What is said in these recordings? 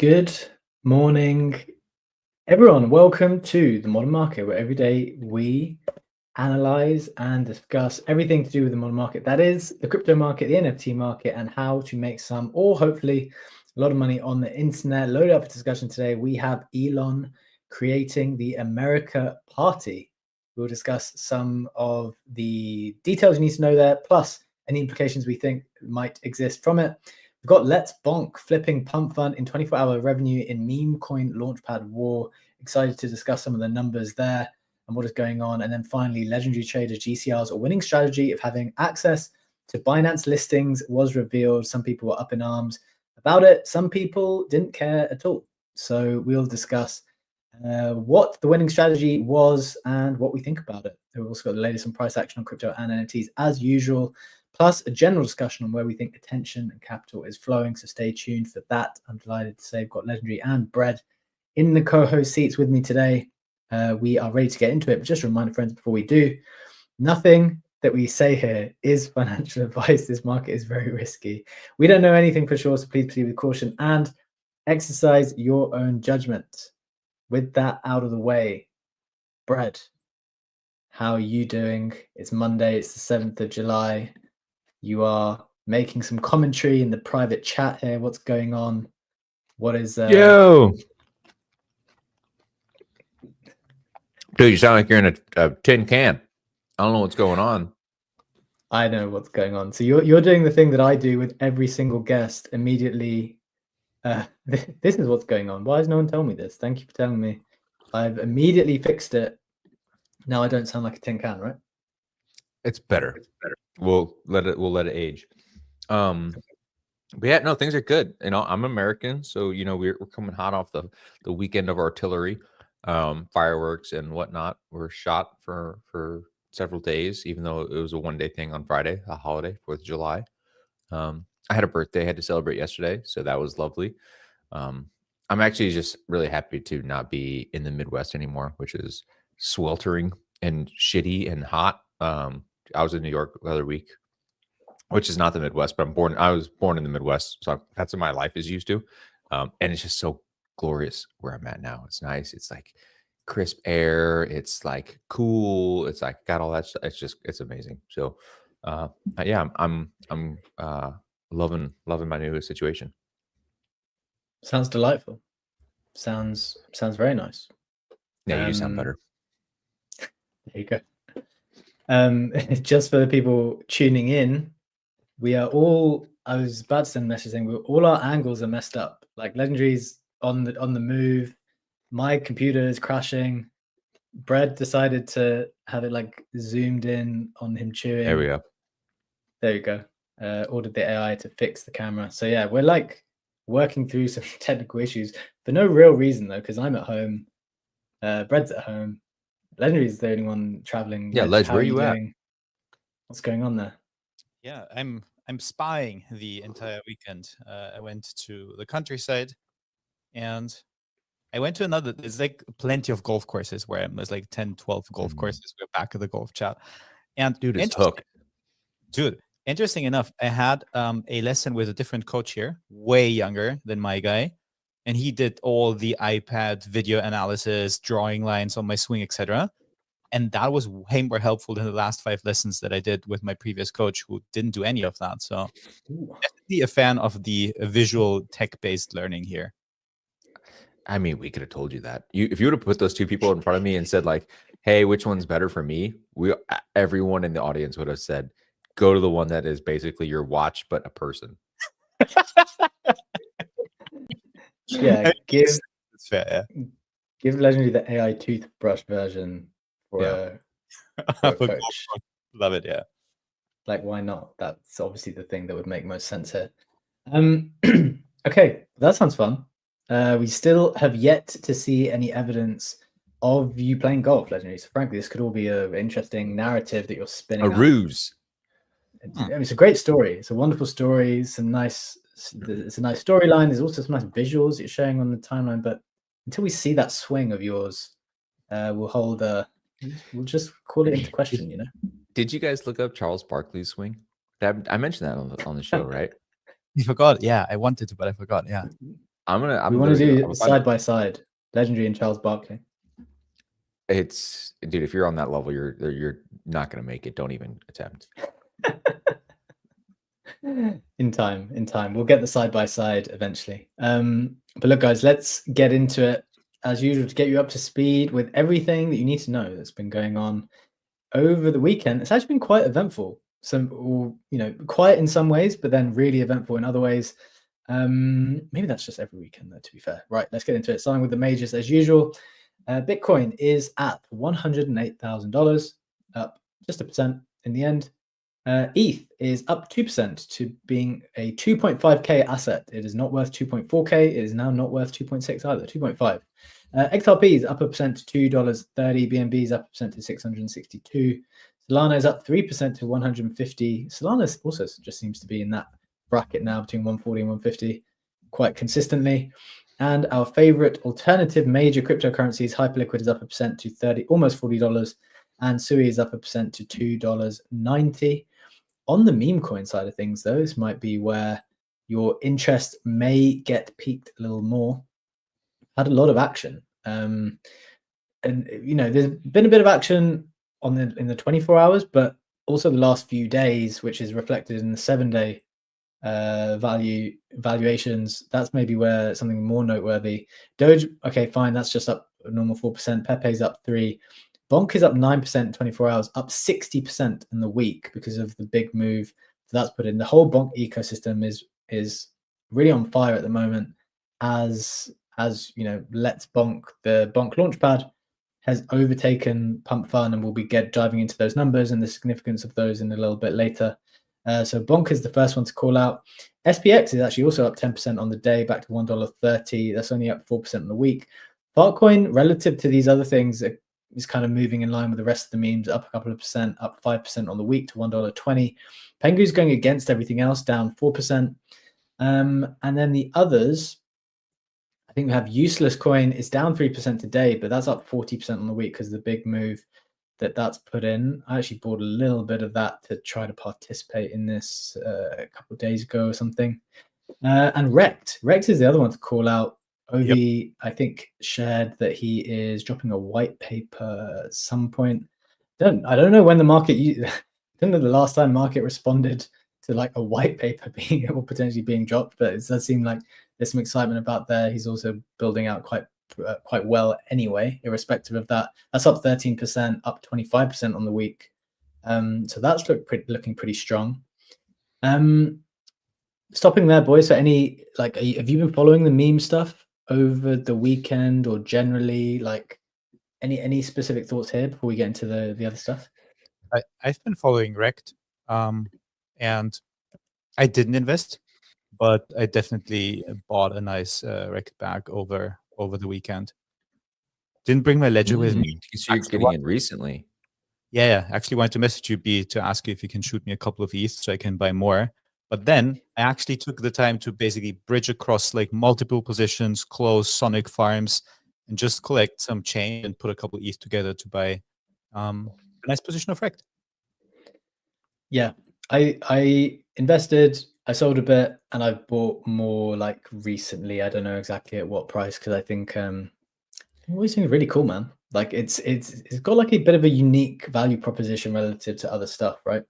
Good morning, everyone. Welcome to the Modern Market, where every day we analyze and discuss everything to do with the modern market. That is the crypto market, the NFT market, and how to make some or hopefully a lot of money on the internet. Loaded up for discussion today, we have Elon creating the America Party. We'll discuss some of the details you need to know there, plus any implications we think might exist from it. We've got LetsBonk flipping pump fund in 24-hour revenue in meme coin launchpad war. Excited to discuss some of the numbers there and what is going on. And then finally, legendary trader GCR's a winning strategy of having access to Binance listings was revealed. Some people were up in arms about it. Some people didn't care at all. So we'll discuss what the winning strategy was and what we think about it. We've also got the latest on price action on crypto and NFTs as usual, plus a general discussion on where we think attention and capital is flowing. So stay tuned for that. I'm delighted to say I've got Legendary and Bread in the co-host seats with me today. We are ready to get into it, but just a reminder, friends, before we do, nothing that we say here is financial advice. This market is very risky. We don't know anything for sure, so please proceed with caution and exercise your own judgment. With that out of the way, Bread, how are you doing? It's Monday, it's the 7th of July. You are making some commentary in the private chat here. What's going on? What is Yo, dude, you sound like you're in a tin can. I don't know what's going on. I know what's going on. So you're doing the thing that I do with every single guest immediately. This is what's going on. Why has no one told me this? Thank you for telling me. I've immediately fixed it. Now I don't sound like a tin can, right? It's better. We'll let it age. But yeah, no, things are good. You know, I'm American, so you know we're coming hot off the weekend of artillery, fireworks and whatnot. Were shot for several days, even though it was a one-day thing on Friday, a holiday, 4th of July. I had a birthday I had to celebrate yesterday, so that was lovely. I'm actually just really happy to not be in the Midwest anymore, which is sweltering and shitty and hot. I was in New York the other week, which is not the Midwest, but I was born in the Midwest, so that's what my life is used to. And it's just so glorious where I'm at now. It's nice. It's like crisp air. It's like cool. It's like got all that stuff. It's amazing. So yeah, I'm loving my new situation. Sounds delightful. Sounds very nice. Yeah, you do sound better. There you go. Just for the people tuning in, we are all, I was about to send a message saying all our angles are messed up. Like Legendary's on the move. My computer is crashing. Bread decided to have it like zoomed in on him chewing. There we go. There you go. Ordered the AI to fix the camera. So yeah, we're like working through some technical issues for no real reason though, because I'm at home. Bread's at home. Legendary's the only one traveling. Yeah, Ledge, where are you at? What's going on there? Yeah, I'm spying the entire weekend. I went to the countryside, and I went to another. There's like plenty of golf courses where there's like 10, 12 golf courses. We're back at the golf chat, and dude, it's hooked. Dude, interesting enough, I had a lesson with a different coach here, way younger than my guy. And he did all the iPad video analysis, drawing lines on my swing, etc. And that was way more helpful than the last 5 lessons that I did with my previous coach, who didn't do any of that. So definitely a fan of the visual tech-based learning here. I mean, we could have told you that. If you would have put those two people in front of me and said like, hey, which one's better for me? Everyone in the audience would have said, go to the one that is basically your watch, but a person. Yeah, it's fair. Yeah. Give Legendary the AI toothbrush version for a coach. Love it, yeah. Like, why not? That's obviously the thing that would make most sense here. Okay, that sounds fun. We still have yet to see any evidence of you playing golf, Legendary. So frankly, this could all be an interesting narrative that you're spinning. A ruse. I mean, it's a great story. It's a wonderful story. It's a nice storyline. There's also some nice visuals you're showing on the timeline. But until we see that swing of yours, we'll just call it into question, you know? Did you guys look up Charles Barkley's swing? I mentioned that on the show, right? You forgot. Yeah, I wanted to, but I forgot. Yeah. We want to do side by side, Legendary and Charles Barkley. It's, dude, if you're on that level, you're not gonna make it. Don't even attempt. In time, we'll get the side by side eventually. But look, guys, let's get into it as usual to get you up to speed with everything that you need to know that's been going on over the weekend. It's actually been quite eventful. Quiet in some ways, but then really eventful in other ways. Maybe that's just every weekend, though, to be fair. Right, let's get into it. Starting with the majors as usual. Bitcoin is at $108,000, up just 1% in the end. ETH is up 2% to being a 2.5k asset. It is not worth 2.4k. It is now not worth 2.6 either, 2.5. XRP is up 1% to $2.30. BNB is up 1% to 662. Solana is up 3% to 150. Solana also just seems to be in that bracket now between 140 and 150 quite consistently. And our favorite alternative major cryptocurrencies, Hyperliquid is up 1% to almost $40, and Sui is up 1% to $2.90. On the meme coin side of things, though, this might be where your interest may get piqued a little more. Had a lot of action, and there's been a bit of action in the 24 hours, but also the last few days, which is reflected in the 7-day valuations. That's maybe where something more noteworthy. Doge, okay, fine, that's just up a normal 4%. Pepe's up 3%. Bonk is up 9% in 24 hours, up 60% in the week because of the big move that's put in. The whole Bonk ecosystem is really on fire at the moment, as LetsBonk, the Bonk launchpad, has overtaken Pump Fun, and we'll be diving into those numbers and the significance of those in a little bit later. So Bonk is the first one to call out. SPX is actually also up 10% on the day, back to $1.30. That's only up 4% on the week. Fartcoin, relative to these other things, is kind of moving in line with the rest of the memes, up a couple of percent, up 5% on the week to $1.20. Pengu's going against everything else, down 4%. And then the others, I think we have Useless Coin is down 3% today, but that's up 40% on the week because of the big move that's put in. I actually bought a little bit of that to try to participate in this a couple of days ago or something. And Rekt is the other one to call out. Ovi, yep. I think, shared that he is dropping a white paper at some point. I don't know when the market. I don't know the last time market responded to like a white paper being or potentially being dropped, but it does seem like there's some excitement about there. He's also building out quite well anyway, irrespective of that. That's up 13%, up 25% on the week. So that's looking pretty strong. Stopping there, boys. So have you been following the meme stuff over the weekend, or generally, like any specific thoughts here before we get into the other stuff? I've been following Rekt, and I didn't invest, but I definitely bought a nice Rekt bag over the weekend. Didn't bring my ledger with me. So you're getting in recently. Yeah. Actually wanted to message you, B, to ask you if you can shoot me a couple of ETH so I can buy more. But then I actually took the time to basically bridge across like multiple positions, close Sonic farms, and just collect some chain and put a couple ETH together to buy a nice position of Rekt. Yeah, I invested, I sold a bit, and I've bought more like recently. I don't know exactly at what price, because I think always seems really cool, man. Like it's got like a bit of a unique value proposition relative to other stuff, right?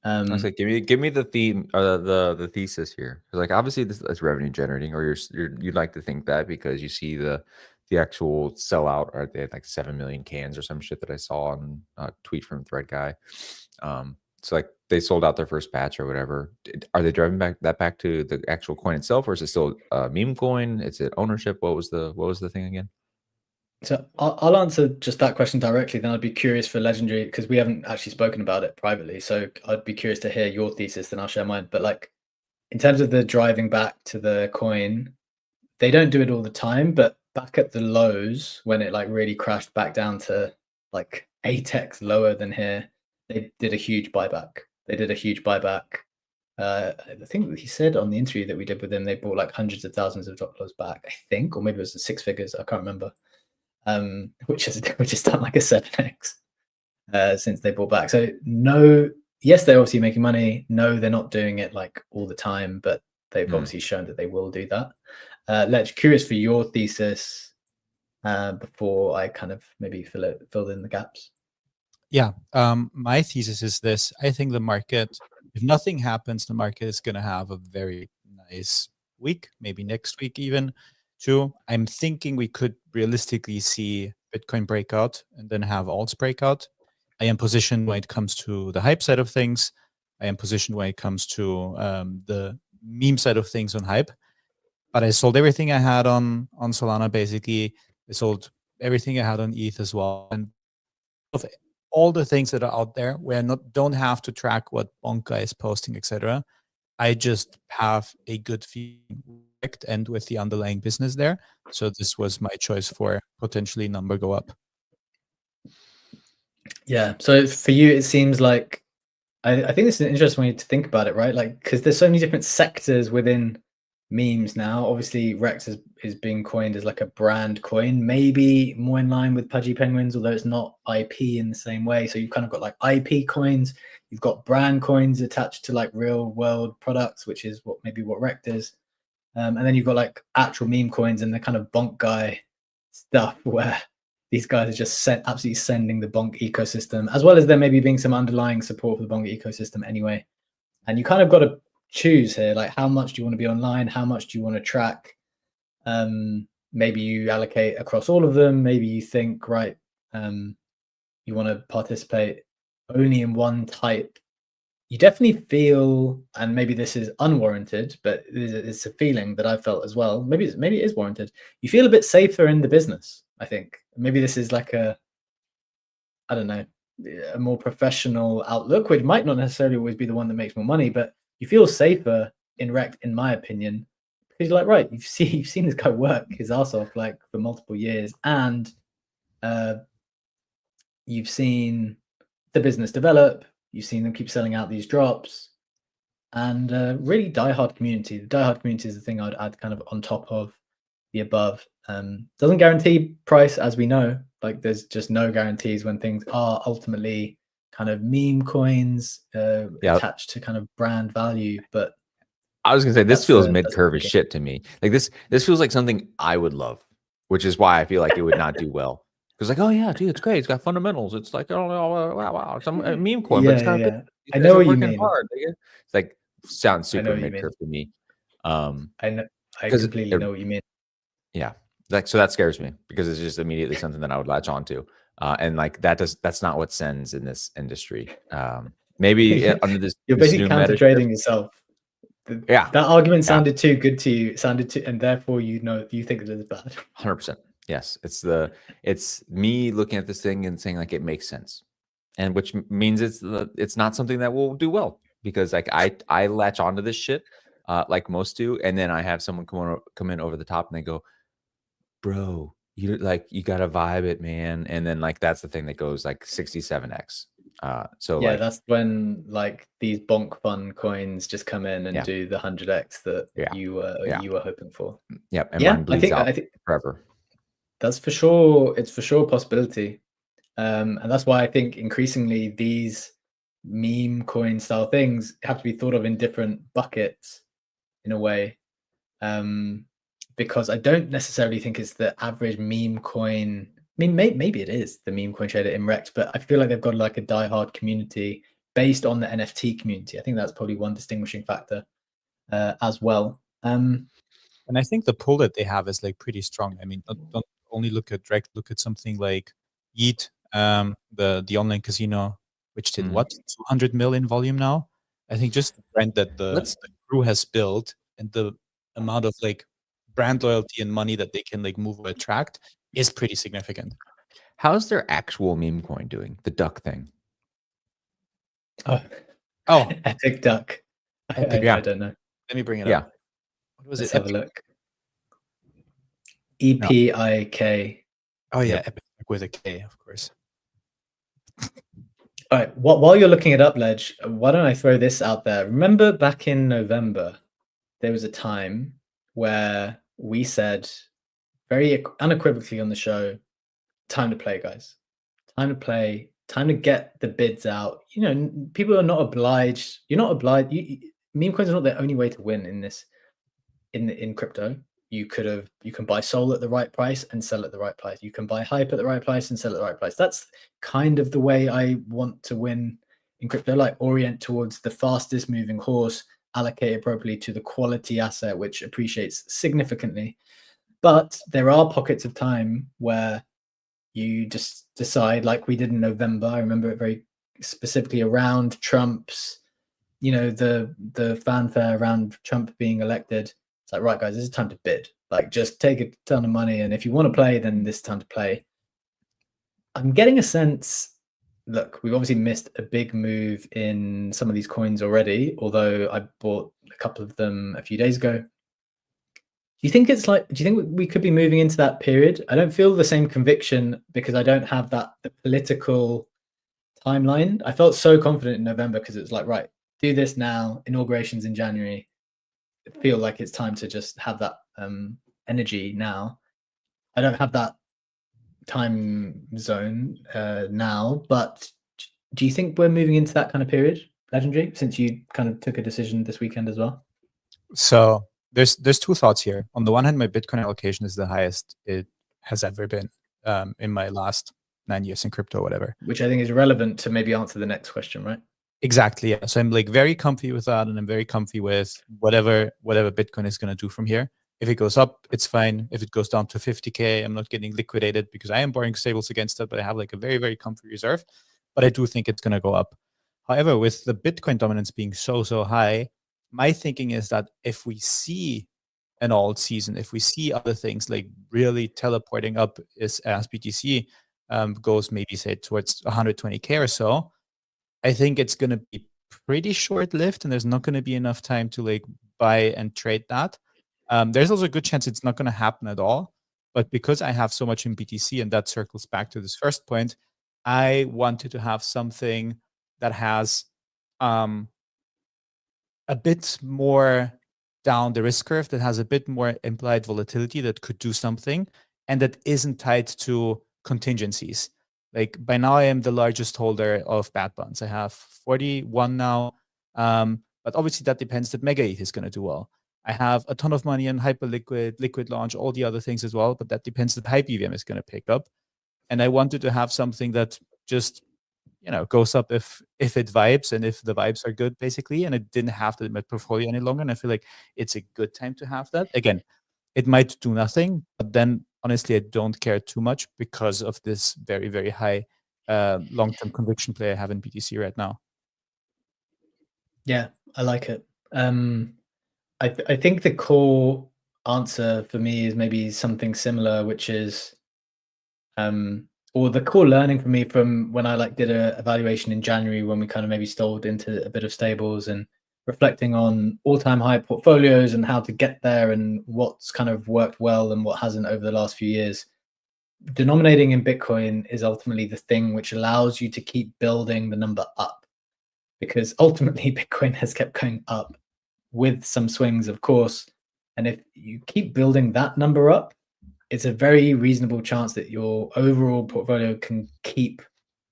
I was like, give me the theme, the thesis here. Like, obviously this is revenue generating, or you'd like to think that because you see the actual sellout, or they had like 7 million cans or some shit that I saw on a tweet from Thread Guy. So like they sold out their first batch or whatever. Are they driving back to the actual coin itself, or is it still a meme coin? Is it ownership? What was the thing again? So I'll answer just that question directly. Then I'd be curious for Legendary, because we haven't actually spoken about it privately. So I'd be curious to hear your thesis, then I'll share mine. But like, in terms of the driving back to the coin, they don't do it all the time, but back at the lows, when it like really crashed back down to like 8x lower than here, they did a huge buyback. I think he said on the interview that we did with him, they bought like hundreds of thousands of dollars back, I think, or maybe it was 6 figures. I can't remember. Which has done like a 7x since they bought back. So no, yes, they're obviously making money. No, they're not doing it like all the time, but they've obviously shown that they will do that. Let's curious for your thesis before I kind of maybe fill in the gaps. Yeah. My thesis is this. I think the market, if nothing happens, the market is going to have a very nice week, maybe next week even, too. I'm thinking we could realistically see Bitcoin breakout and then have alts breakout. I am positioned when it comes to the hype side of things. I am positioned when it comes to the meme side of things on hype. But I sold everything I had on Solana, basically. I sold everything I had on ETH as well. And of all the things that are out there where I don't have to track what Bonk guy is posting, etc. I just have a good feeling and with the underlying business there. So this was my choice for potentially number go up. Yeah. So for you, it seems like I think this is an interesting way to think about it, right? Like, because there's so many different sectors within memes now. Obviously, Rekt is being coined as like a brand coin, maybe more in line with Pudgy Penguins, although it's not IP in the same way. So you've kind of got like IP coins, you've got brand coins attached to like real world products, which is what Rekt is. And then you've got like actual meme coins and the kind of bonk guy stuff where these guys are just absolutely sending the bonk ecosystem, as well as there maybe being some underlying support for the bonk ecosystem anyway. And you kind of got to choose here, like how much do you want to be online? How much do you want to track? Maybe you allocate across all of them. Maybe you think, right, you want to participate only in one type. You definitely feel, and maybe this is unwarranted, but it's a feeling that I've felt as well. Maybe it is warranted. You feel a bit safer in the business, I think. Maybe this is like a more professional outlook, which might not necessarily always be the one that makes more money, but you feel safer in Rekt, in my opinion, because you're like, right, you've seen this guy work his ass off like for multiple years, and you've seen the business develop. You've seen them keep selling out these drops, and really diehard community. The diehard community is the thing I'd add kind of on top of the above. Doesn't guarantee price, as we know. Like there's just no guarantees when things are ultimately kind of meme coins attached to kind of brand value. But I was gonna say this feels mid-curve as shit to me. Like this feels like something I would love, which is why I feel like it would not do well. Because like, oh yeah, dude, it's great. It's got fundamentals. It's like, oh wow, it's a meme coin, but it's got a bit. I know what you mean. Hard. It's like sounds super mid-curve to me. I completely know what you mean. Yeah, like so that scares me because it's just immediately something that I would latch onto, and like that's not what sends in this industry. Maybe under this, you're basically counter trading yourself. Yeah, that argument sounded too good to you. And therefore you think that it's bad. 100%. Yes, it's me looking at this thing and saying like it makes sense, and which means it's not something that will do well because like I latch onto this shit like most do, and then I have someone come in over the top and they go, bro, you gotta vibe it, man, and then like that's the thing that goes like 67x. So yeah, like, that's when like these bonk fun coins just come in and do the 100x that you were hoping for. Yep, and mine bleeds out forever. That's for sure. It's for sure a possibility, and that's why I think increasingly these meme coin style things have to be thought of in different buckets in a way, because I don't necessarily think it's the average meme coin. I mean, maybe it is the meme coin trader in Rekt, but I feel like they've got like a diehard community based on the NFT community. I think that's probably one distinguishing factor as well. And I think the pull that they have is like pretty strong. I mean, don't only look at Rekt, look at something like Yeet, the online casino, which did what, 200 million volume now. I think just the brand that the crew has built and the amount of like brand loyalty and money that they can like move or attract is pretty significant. How's their actual meme coin doing? The duck thing. Oh, Epic Duck. I don't know. Let me bring it up. What was Let's it? have a look. EPIK. Oh yeah, Epic Duck with a K, of course. All right. While you're looking it up, Ledge, why don't I throw this out there? Remember back in November, there was a time where we said very unequivocally on the show, time to play, guys. Time to play. Time to get the bids out. You know, people are not obliged. You're not obliged. Meme coins are not the only way to win in this, in crypto. you can buy Sol at the right price and sell at the right price. You can buy hype at the right price and sell at the right price. That's kind of the way I want to win in crypto, like orient towards the fastest moving horse, allocated properly to the quality asset, which appreciates significantly. But there are pockets of time where you just decide, like we did in November. I remember it very specifically around Trump's, the fanfare around Trump being elected. It's like, right, guys, this is time to bid. Like, just take a ton of money, and if you want to play, then this is time to play. I'm getting a sense. Look, we've obviously missed a big move in some of these coins already, although I bought a couple of them a few days ago. Do you think we could be moving into that period? I don't feel the same conviction because I don't have the political timeline. I felt so confident in November because it was like, right, do this now, inaugurations in January. I feel like it's time to just have that energy now. I don't have that time zone now, but do you think we're moving into that kind of period, Legendary, since you kind of took a decision this weekend as well? So there's two thoughts here. On the one hand, my Bitcoin allocation is the highest it has ever been in my last 9 years in crypto, whatever. Which I think is relevant to maybe answer the next question, right? Exactly. Yeah. So I'm like very comfy with that, and I'm very comfy with whatever Bitcoin is going to do from here. If it goes up, it's fine. If it goes down to 50K, I'm not getting liquidated because I am borrowing stables against it, but I have like a very, very comfy reserve. But I do think it's going to go up. However, with the Bitcoin dominance being so high, my thinking is that if we see an alt season, if we see other things like really teleporting up as BTC goes maybe say towards 120K or so, I think it's going to be pretty short-lived and there's not going to be enough time to like buy and trade that. There's also a good chance it's not going to happen at all. But because I have so much in BTC, and that circles back to this first point, I wanted to have something that has a bit more down the risk curve, that has a bit more implied volatility, that could do something, and that isn't tied to contingencies. Like by now, I am the largest holder of bad bonds. I have 41 now, but obviously that depends that Mega ETH is going to do well. I have a ton of money in Hyperliquid, Liquid Launch, all the other things as well, but that depends that Hype EVM is going to pick up. And I wanted to have something that just, goes up if it vibes and if the vibes are good, basically. And it didn't have that in my portfolio any longer. And I feel like it's a good time to have that. Again, it might do nothing, but then honestly, I don't care too much because of this very, very high long-term conviction play I have in BTC right now. Yeah, I like it. I think the core answer for me is maybe something similar, which is, or the core learning for me from when I did a evaluation in January when we kind of maybe stalled into a bit of stables and reflecting on all-time high portfolios and how to get there and what's kind of worked well and what hasn't over the last few years. Denominating in Bitcoin is ultimately the thing which allows you to keep building the number up, because ultimately Bitcoin has kept going up with some swings, of course. And if you keep building that number up, it's a very reasonable chance that your overall portfolio can keep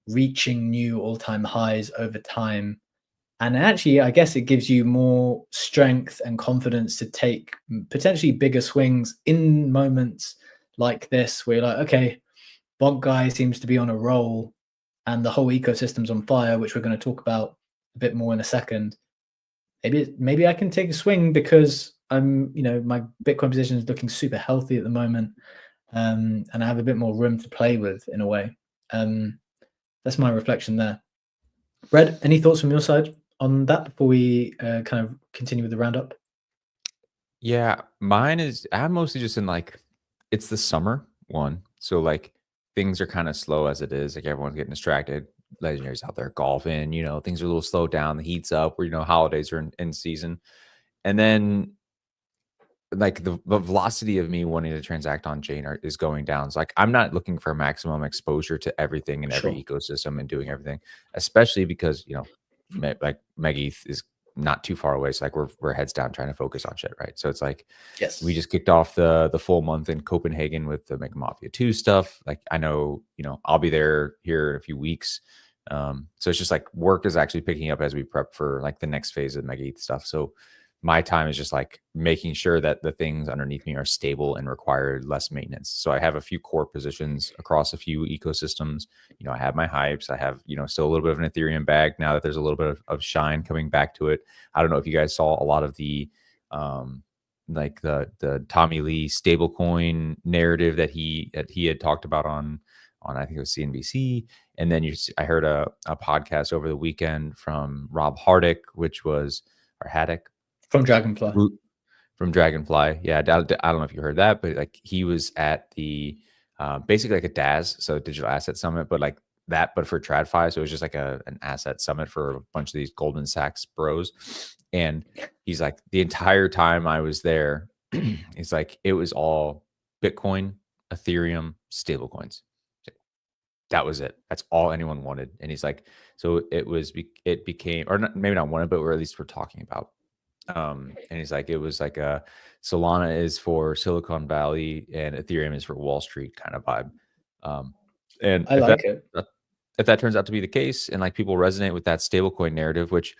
reaching new all-time highs over time. And actually, I guess it gives you more strength and confidence to take potentially bigger swings in moments like this, where you're like, okay, Bonk guy seems to be on a roll and the whole ecosystem's on fire, which we're going to talk about a bit more in a second. Maybe I can take a swing because my Bitcoin position is looking super healthy at the moment, and I have a bit more room to play with in a way. That's my reflection there. Red, any thoughts from your side on that before we kind of continue with the roundup? Yeah, mine is, I'm mostly just in it's the summer one. So things are kind of slow as it is. Like everyone's getting distracted. Legendary's out there golfing, things are a little slowed down. The heat's up, where holidays are in season. And then the velocity of me wanting to transact on chain is going down. So I'm not looking for maximum exposure to everything in every ecosystem and doing everything, especially because Mega ETH is not too far away. So we're heads down trying to focus on shit, right? So it's yes, we just kicked off the full month in Copenhagen with the Mega Mafia 2 stuff. I know, I'll be there here in a few weeks. So it's just work is actually picking up as we prep for the next phase of Mega ETH stuff. So my time is just like making sure that the things underneath me are stable and require less maintenance. So I have a few core positions across a few ecosystems. You know, I have my hypes. I have, you know, still a little bit of an Ethereum bag now that there's a little bit of shine coming back to it. I don't know if you guys saw a lot of the like the Tommy Lee stablecoin narrative that he had talked about on I think it was CNBC. And then I heard a podcast over the weekend from Rob Hardick, which was, or Haddock, from Dragonfly. From Dragonfly. Yeah, I don't know if you heard that, but like he was at the basically like a DAS, so Digital Asset Summit, but like that, but for TradFi. So it was just like an asset summit for a bunch of these Goldman Sachs bros. And he's like, the entire time I was there, he's like, it was all Bitcoin, Ethereum, stablecoins. That was it. That's all anyone wanted. And he's like, so it became, or not, maybe not wanted, but we're at least we're talking about. And he's like, it was like a Solana is for Silicon Valley and Ethereum is for Wall Street kind of vibe. And I like it. If that turns out to be the case, and like people resonate with that stablecoin narrative, which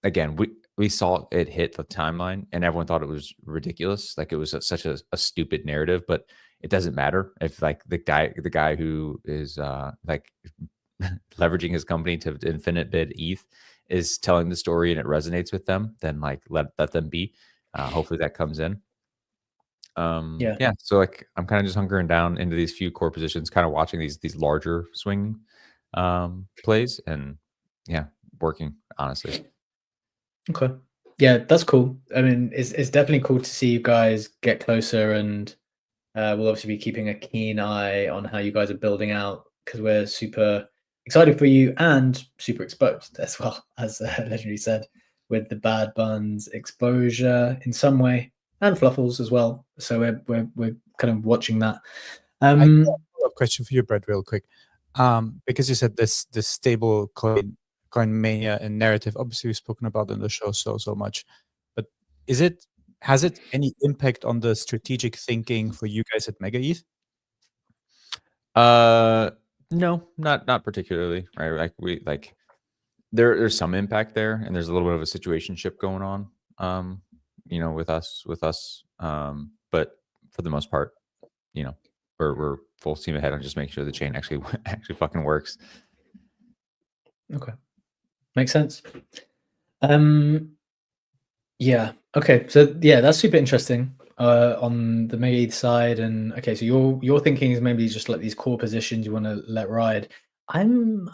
again, we saw it hit the timeline and everyone thought it was ridiculous. Like it was such a stupid narrative, but it doesn't matter if like the guy who is like leveraging his company to infinite bid ETH is telling the story and it resonates with them, then like let them be. Hopefully that comes in. Yeah. So like I'm kind of just hunkering down into these few core positions, kind of watching these larger swing plays, and yeah, working honestly. Okay. Yeah, that's cool. I mean, it's definitely cool to see you guys get closer, and we'll obviously be keeping a keen eye on how you guys are building out, because we're super excited for you and super exposed as well, as Legendary said, with the bad buns exposure in some way, and fluffles as well. So we're kind of watching that. I have a follow-up question for you, Brett, real quick, because you said this stable coin mania and narrative. Obviously, we've spoken about it in the show so much, but has it any impact on the strategic thinking for you guys at Mega ETH? No, not particularly, right? Like there's some impact there, and there's a little bit of a situationship going on, you know, with us. But for the most part, you know, we're full steam ahead on just making sure the chain actually fucking works. Okay, makes sense. Yeah. Okay. So yeah, that's super interesting on the Mega ETH side. And okay, so your thinking is maybe just like these core positions you want to let ride. I am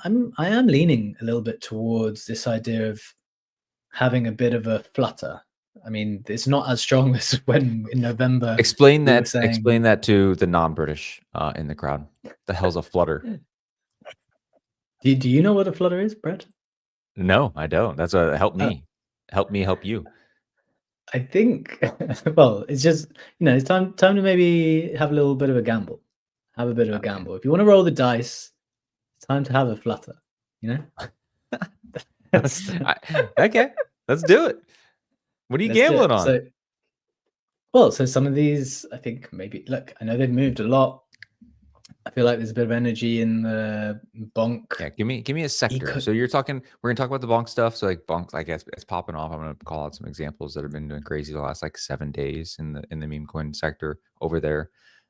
leaning a little bit towards this idea of having a bit of a flutter. I mean, it's not as strong as when in November. Explain that to the non-British in the crowd. The hell's a flutter? Do you know what a flutter is, Brett? No, I don't. That's help me. Help me help you. I think, well, it's just, you know, it's time to maybe have a little bit of a gamble. Have a bit of a gamble. If you want to roll the dice, it's time to have a flutter, you know? Okay, let's do it. What are you gambling on? So some of these, I think maybe, look, I know they've moved a lot. I feel like there's a bit of energy in the bonk. Yeah, give me a sector. So we're gonna talk about the bonk stuff. So like bonk, I guess it's popping off. I'm gonna call out some examples that have been doing crazy the last like 7 days in the meme coin sector over there.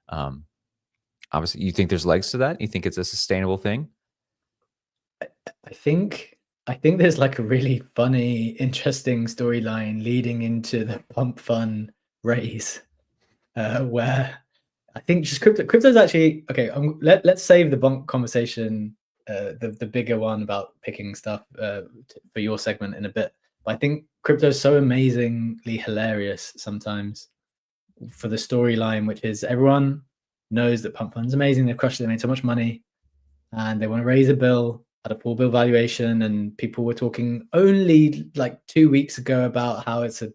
Obviously, you think there's legs to that? You think it's a sustainable thing? I think there's like a really funny, interesting storyline leading into the pump fun raise, where I think just crypto's actually okay. Let's save the bonk conversation, the bigger one about picking stuff for your segment in a bit. But I think crypto's so amazingly hilarious sometimes for the storyline, which is everyone knows that pump fun's amazing. They've crushed it. They made so much money, and they want to raise a bill at a full bill valuation. And people were talking only like 2 weeks ago about how it's a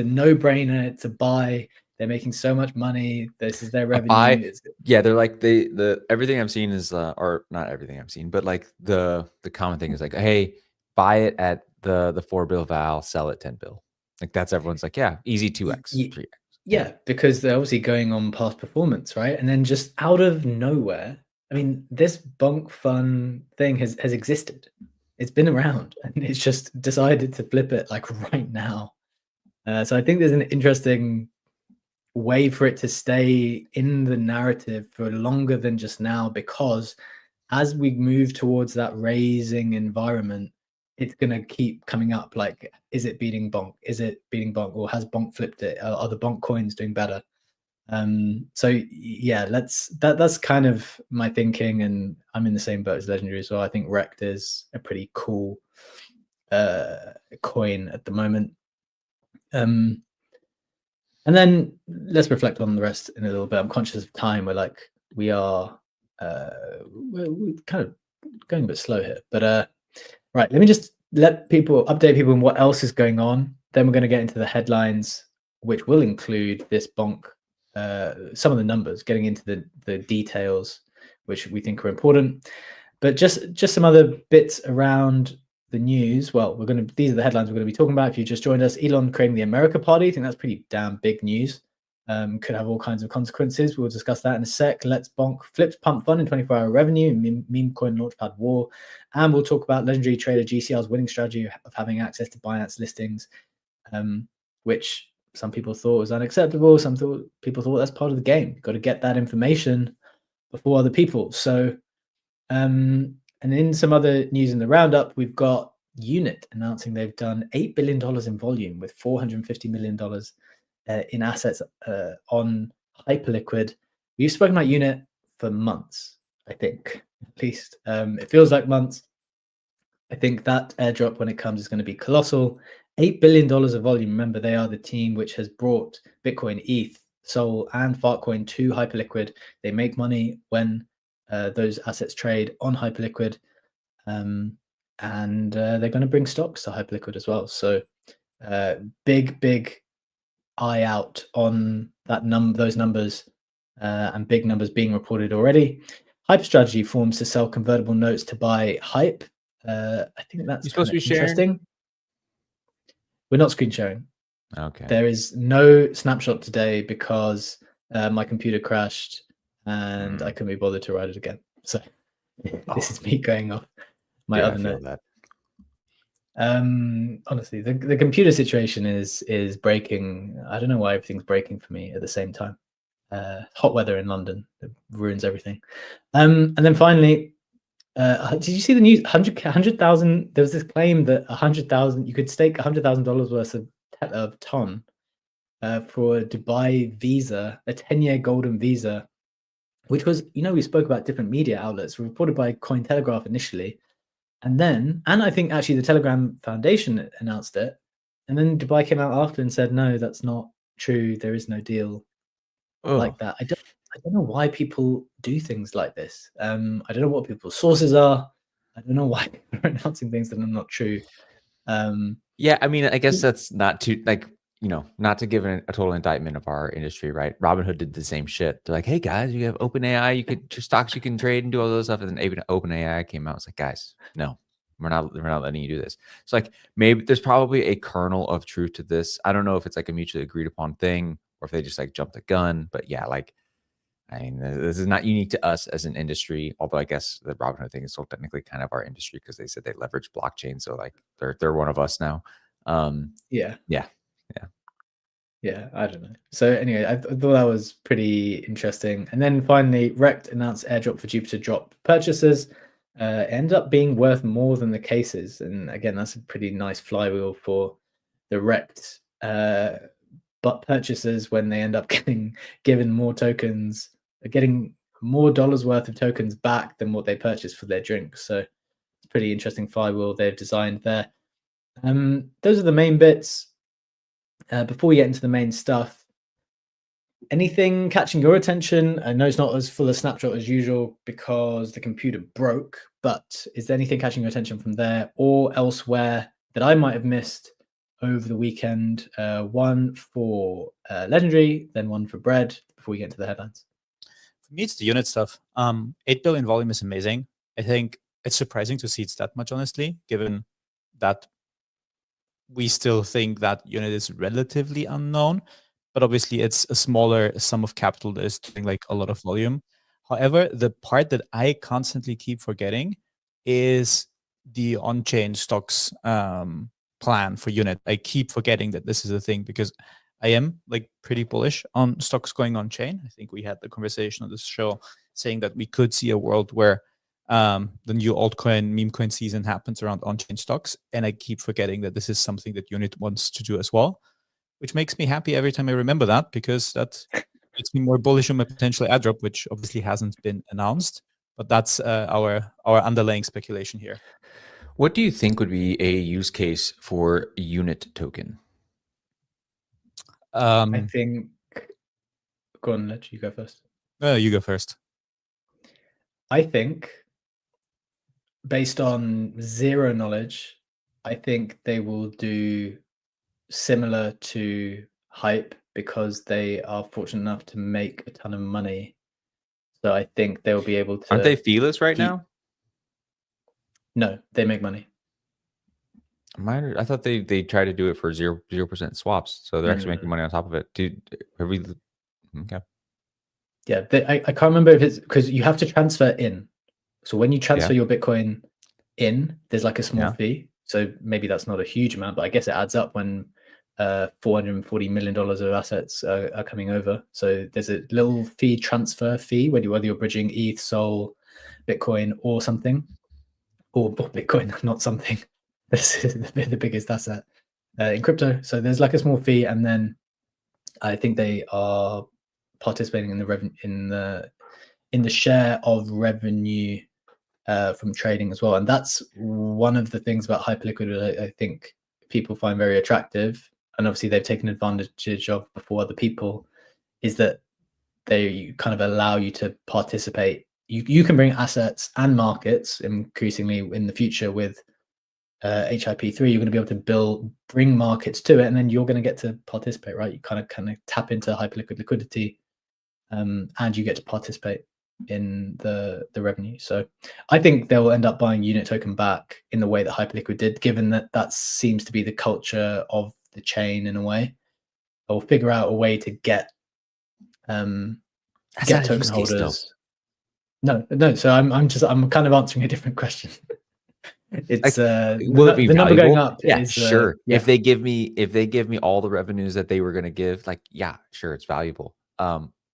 no-brainer. It's a buy. They're making so much money. This is their revenue. Yeah, they're like the everything I've seen is or not everything I've seen, but like the common thing is like, hey, buy it at the 4 bill val, sell it 10 bill. Like that's everyone's like, yeah, easy 2x, 3x. Yeah, because they're obviously going on past performance, right? And then just out of nowhere, I mean, this bonk fun thing has existed. It's been around, and it's just decided to flip it like right now. So I think there's an interesting way for it to stay in the narrative for longer than just now, because as we move towards that raising environment, it's going to keep coming up. Like, is it beating Bonk? Is it beating Bonk? Or has Bonk flipped it? Are the Bonk coins doing better? So yeah, that's kind of my thinking, and I'm in the same boat as Legendary as well. I think Rekt is a pretty cool coin at the moment. And then let's reflect on the rest in a little bit. I'm conscious of time. We're kind of going a bit slow here, but right. Let me just update people on what else is going on. Then we're going to get into the headlines, which will include this Bonk, some of the numbers, getting into the details, which we think are important. But just some other bits around the news. Well, these are the headlines we're going to be talking about. If you just joined us, Elon creating the America Party. I think that's pretty damn big news. Could have all kinds of consequences. We'll discuss that in a sec. LetsBonk flips pump fund in 24-hour revenue, meme coin launchpad war, and we'll talk about legendary trader GCR's winning strategy of having access to Binance listings, which some people thought was unacceptable. People thought that's part of the game. You've got to get that information before other people. So, and in some other news in the roundup, we've got Unit announcing they've done $8 billion in volume with $450 million in assets on Hyperliquid. We've spoken about Unit for months, I think, at least. It feels like months. I think that airdrop, when it comes, is going to be colossal. $8 billion of volume. Remember, they are the team which has brought Bitcoin, ETH, Sol, and Fartcoin to Hyperliquid. They make money when those assets trade on Hyperliquid, and they're going to bring stocks to Hyperliquid as well. So big eye out on that those numbers, and big numbers being reported already. HyperStrategy forms to sell convertible notes to buy Hype. I think that's supposed to be interesting. We're not screen sharing. Okay. There is no snapshot today because my computer crashed and I couldn't be bothered to write it again. So this is me going off my other note. That. Honestly, the computer situation is breaking. I don't know why everything's breaking for me at the same time. Hot weather in London ruins everything. And then finally, did you see the news? 100,000. There was this claim that 100,000. You could stake $100,000 worth of TON for a Dubai visa, a 10-year golden visa, which was, we spoke about different media outlets, reported by Cointelegraph initially, and I think actually the Telegram Foundation announced it, and then Dubai came out after and said, no, that's not true. There is no deal like that. I don't know why people do things like this. I don't know what people's sources are. I don't know why they're announcing things that are not true. Yeah, I mean, I guess that's not too not to give a total indictment of our industry, right? Robinhood did the same shit. They're like, hey guys, you have OpenAI, stocks you can trade and do all those stuff. And then even OpenAI came out. It's like, guys, no, we're not letting you do this. It's like, maybe there's probably a kernel of truth to this. I don't know if it's like a mutually agreed upon thing or if they just like jumped the gun. But yeah, like, I mean, this is not unique to us as an industry, although I guess the Robinhood thing is still technically kind of our industry because they said they leverage blockchain. So like they're one of us now. Yeah, I don't know. So anyway, I thought that was pretty interesting. And then finally, Rekt announced airdrop for Jupiter drop purchases. Ended up being worth more than the cases. And again, that's a pretty nice flywheel for the Rekt but purchasers when they end up getting given more tokens, getting more dollars worth of tokens back than what they purchased for their drinks. So it's a pretty interesting flywheel they've designed there. Those are the main bits. Before we get into the main stuff, anything catching your attention? I know it's not as full a snapshot as usual because the computer broke, but is there anything catching your attention from there or elsewhere that I might have missed over the weekend? One for Legendary, then one for Bread before we get into the headlines. For me, it's the unit stuff. 8 billion volume is amazing. I think it's surprising to see it's that much, honestly, given that we still think that unit is relatively unknown, but obviously it's a smaller sum of capital that is doing like a lot of volume. However, the part that I constantly keep forgetting is the on-chain stocks plan for unit. I keep forgetting that this is a thing because I am like pretty bullish on stocks going on chain. I think we had the conversation on this show saying that we could see a world where the new altcoin meme coin season happens around on-chain stocks, and I keep forgetting that this is something that unit wants to do as well, which makes me happy every time I remember that, because that makes me more bullish on my potential airdrop, which obviously hasn't been announced, but that's our underlying speculation here. What do you think would be a use case for unit token? I think. Go on, let you go first. You go first. I think, based on zero knowledge, I think they will do similar to Hype because they are fortunate enough to make a ton of money. So I think they'll be able to. Aren't they feeless right now? No, they make money. I thought they try to do it for 0% swaps, so they're actually making money on top of it. Dude, have we? Okay. Yeah, I can't remember if it's because you have to transfer in. So when you transfer your Bitcoin in, there's like a small fee. So maybe that's not a huge amount, but I guess it adds up when $440 million of assets are coming over. So there's a little transfer fee whether you're bridging ETH, Sol, Bitcoin, or something, or Bitcoin, not something. This is the biggest asset in crypto. So there's like a small fee, and then I think they are participating in the in the share of revenue from trading as well. And that's one of the things about Hyperliquid I think people find very attractive, and obviously they've taken advantage of before other people, is that they kind of allow you to participate. You can bring assets and markets increasingly in the future with HIP3. You're going to be able to bring markets to it, and then you're going to get to participate, right? You kind of tap into Hyperliquid liquidity, and you get to participate in the revenue. So I think they'll end up buying unit token back in the way that Hyperliquid did, given that seems to be the culture of the chain in a way. They'll figure out a way to get token holders. No. So I'm kind of answering a different question. It's will it be the number valuable? going up. Yeah, is, sure. If they give me all the revenues that they were going to give, like, yeah, sure, it's valuable.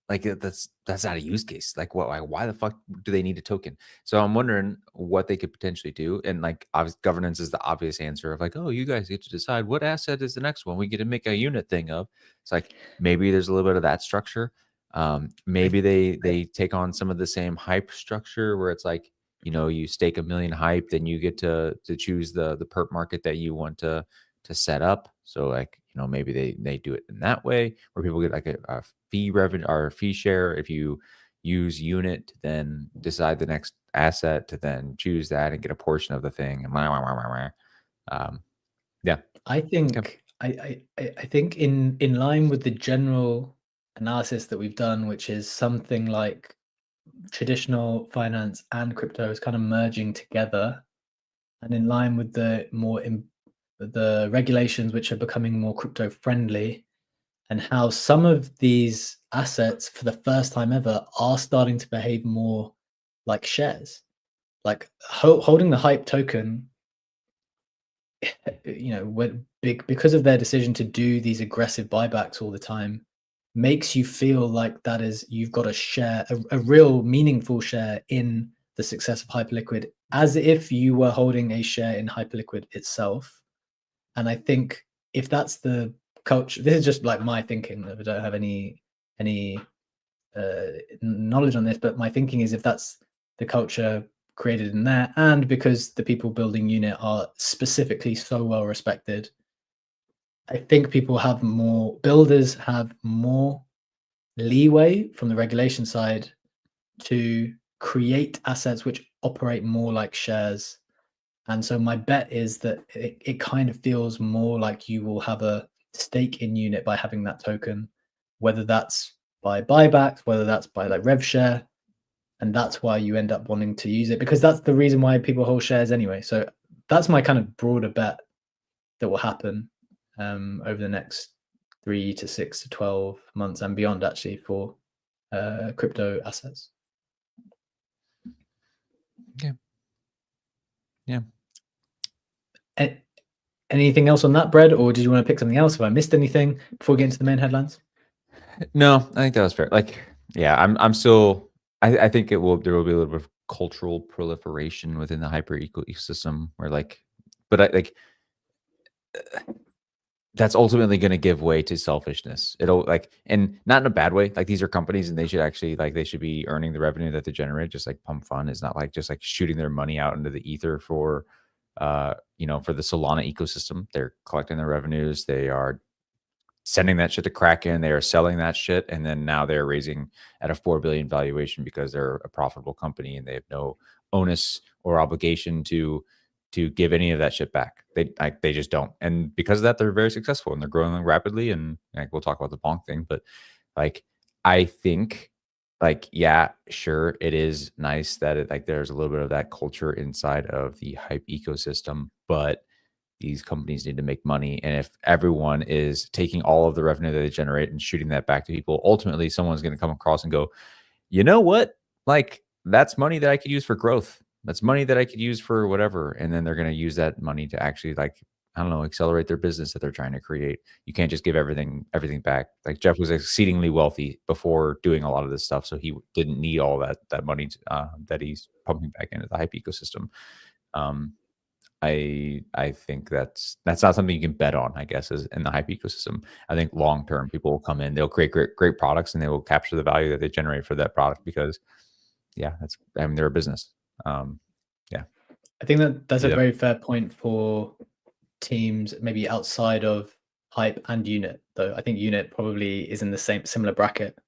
Like that's not a use case. Like, why the fuck do they need a token? So I'm wondering what they could potentially do. And like, obviously, governance is the obvious answer of like, oh, you guys get to decide what asset is the next one. We get to make a unit thing of. It's like maybe there's a little bit of that structure. Maybe they take on some of the same hype structure where it's like, you know, you stake 1 million hype, then you get to choose the perp market that you want to set up. So like, you know, maybe they do it in that way where people get like a fee revenue or a fee share if you use unit to then decide the next asset to then choose that and get a portion of the thing. Yeah, I think I think in line with the general analysis that we've done, which is something like traditional finance and crypto is kind of merging together, and in line with the the regulations which are becoming more crypto friendly, and how some of these assets for the first time ever are starting to behave more like shares, like holding the hype token, you know, because of their decision to do these aggressive buybacks all the time, makes you feel like you've got a share, a real meaningful share in the success of Hyperliquid, as if you were holding a share in Hyperliquid itself. And I think if that's the culture, this is just like my thinking. I don't have any knowledge on this, but my thinking is if that's the culture created in there, and because the people building unit are specifically so well respected, I think builders have more leeway from the regulation side to create assets which operate more like shares. And so my bet is that it kind of feels more like you will have a stake in unit by having that token, whether that's by buybacks, whether that's by like rev share. And that's why you end up wanting to use it, because that's the reason why people hold shares anyway. So that's my kind of broader bet that will happen over the next 3 to 6 to 12 months and beyond, actually, for crypto assets. Okay. Yeah. Anything else on that, Brad, or did you want to pick something else? If I missed anything before we get into the main headlines? No, I think that was fair. Like, yeah, I'm still. I think there will be a little bit of cultural proliferation within the hyper ecosystem, where that's ultimately going to give way to selfishness. It'll and not in a bad way. Like, these are companies, and they should actually they should be earning the revenue that they generate. Just like Pump Fund is not just shooting their money out into the ether for, for the Solana ecosystem. They're collecting their revenues. They are sending that shit to Kraken. They are selling that shit, and then now they're raising at a 4 billion valuation because they're a profitable company and they have no onus or obligation to give any of that shit back. They just don't. And because of that, they're very successful and they're growing rapidly. And we'll talk about the bonk thing, but I think yeah, sure, it is nice that there's a little bit of that culture inside of the hype ecosystem, but these companies need to make money. And if everyone is taking all of the revenue that they generate and shooting that back to people, ultimately someone's going to come across and go, you know what? That's money that I could use for growth. That's money that I could use for whatever. And then they're going to use that money to actually I don't know, accelerate their business that they're trying to create. You can't just give everything back. Jeff was exceedingly wealthy before doing a lot of this stuff, so he didn't need all that money that he's pumping back into the hype ecosystem. I think that's not something you can bet on, I guess, is in the hype ecosystem. I think long term people will come in, they'll create great products, and they will capture the value that they generate for that product because they're a business. Yeah. I think that's a very fair point for teams maybe outside of hype and unit, though. I think unit probably is in the similar bracket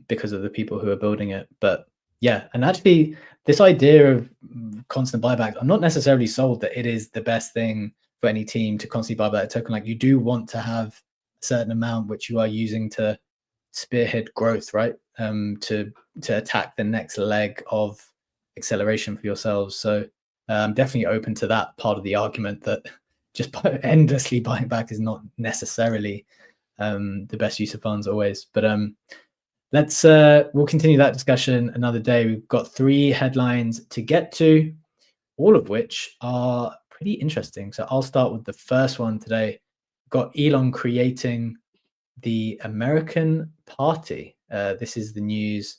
because of the people who are building it. But yeah, and actually this idea of constant buyback, I'm not necessarily sold that it is the best thing for any team to constantly buy back a token. You do want to have a certain amount which you are using to spearhead growth, right? To attack the next leg of acceleration for yourselves. So I'm definitely open to that part of the argument that just endlessly buying back is not necessarily the best use of funds always. But we'll continue that discussion another day. We've got 3 headlines to get to, all of which are pretty interesting. So I'll start with the first one today. We've got Elon creating the American Party. This is the news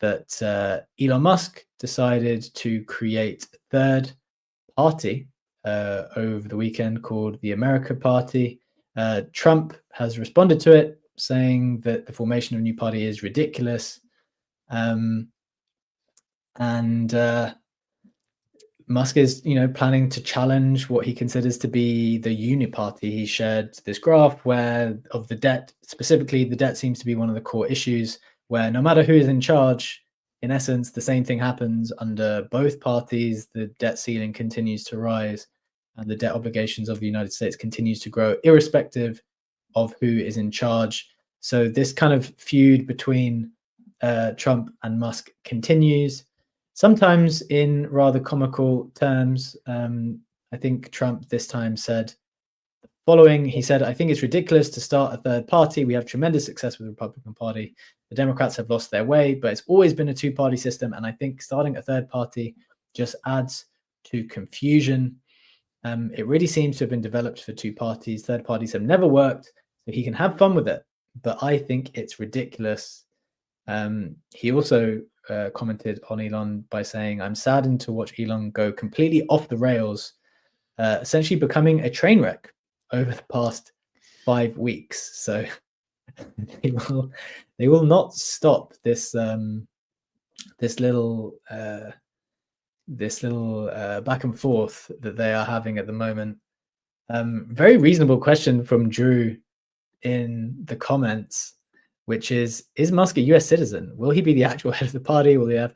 that Elon Musk decided to create a third party over the weekend called the America Party. Trump has responded to it, saying that the formation of a new party is ridiculous. And Musk is, planning to challenge what he considers to be the uniparty. He shared this graph where of the debt, specifically the debt seems to be one of the core issues, where no matter who is in charge, in essence, the same thing happens under both parties. The debt ceiling continues to rise and the debt obligations of the United States continues to grow, irrespective of who is in charge. So this kind of feud between Trump and Musk continues, sometimes in rather comical terms. I think Trump this time said the following. He said, "I think it's ridiculous to start a third party. We have tremendous success with the Republican Party. The Democrats have lost their way, but it's always been a two-party system. And I think starting a third party just adds to confusion. It really seems to have been developed for two parties. Third parties have never worked, so he can have fun with it. But I think it's ridiculous." He also commented on Elon by saying, "I'm saddened to watch Elon go completely off the rails, essentially becoming a train wreck over the past 5 weeks." So they will not stop this this little back and forth that they are having at the moment. Very reasonable question from Drew in the comments, which is Musk a US citizen? Will he be the actual head of the party? Will he have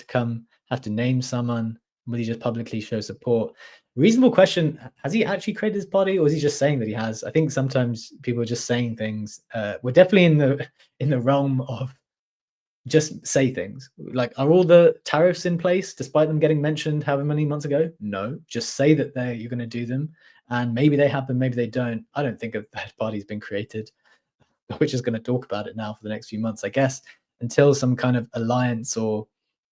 to name someone? Will he just publicly show support? Reasonable question. Has he actually created his party, or is he just saying that he has? I think sometimes people are just saying things. We're definitely in the realm of just say things. Like, are all the tariffs in place despite them getting mentioned however many months ago? No, just say that you're going to do them, and maybe they happen, maybe they don't. I don't think a third party's been created. We're just going to talk about it now for the next few months, I guess, until some kind of alliance or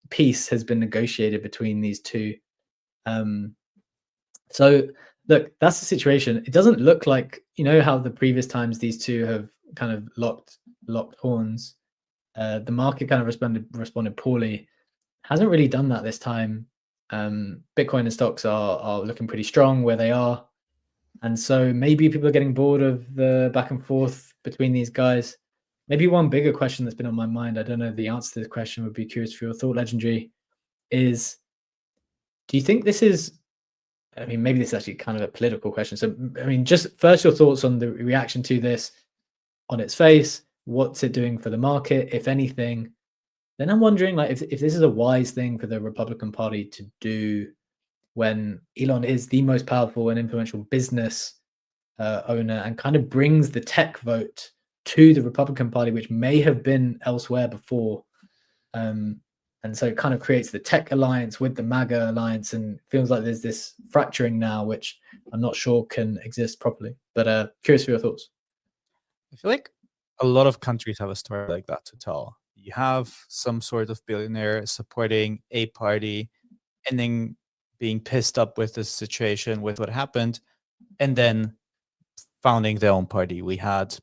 peace has been negotiated between these two. So look, that's the situation. It doesn't look like, you know, how the previous times these two have kind of locked horns. The market kind of responded poorly. Hasn't really done that this time. Bitcoin and stocks are looking pretty strong where they are. And so maybe people are getting bored of the back and forth between these guys. Maybe one bigger question that's been on my mind, I don't know the answer to this question, would be curious for your thought, Legendary, is do you think this is, I mean, maybe this is actually kind of a political question. So, I mean, just first your thoughts on the reaction to this on its face. What's it doing for the market, if anything? Then I'm wondering, like, if this is a wise thing for the Republican Party to do when Elon is the most powerful and influential business owner and kind of brings the tech vote to the Republican Party, which may have been elsewhere before. And so it kind of creates the tech alliance with the MAGA alliance, and feels like there's this fracturing now, which I'm not sure can exist properly. But curious for your thoughts. I feel like a lot of countries have a story like that to tell. You have some sort of billionaire supporting a party and then being pissed up with the situation, with what happened, and then founding their own party. We had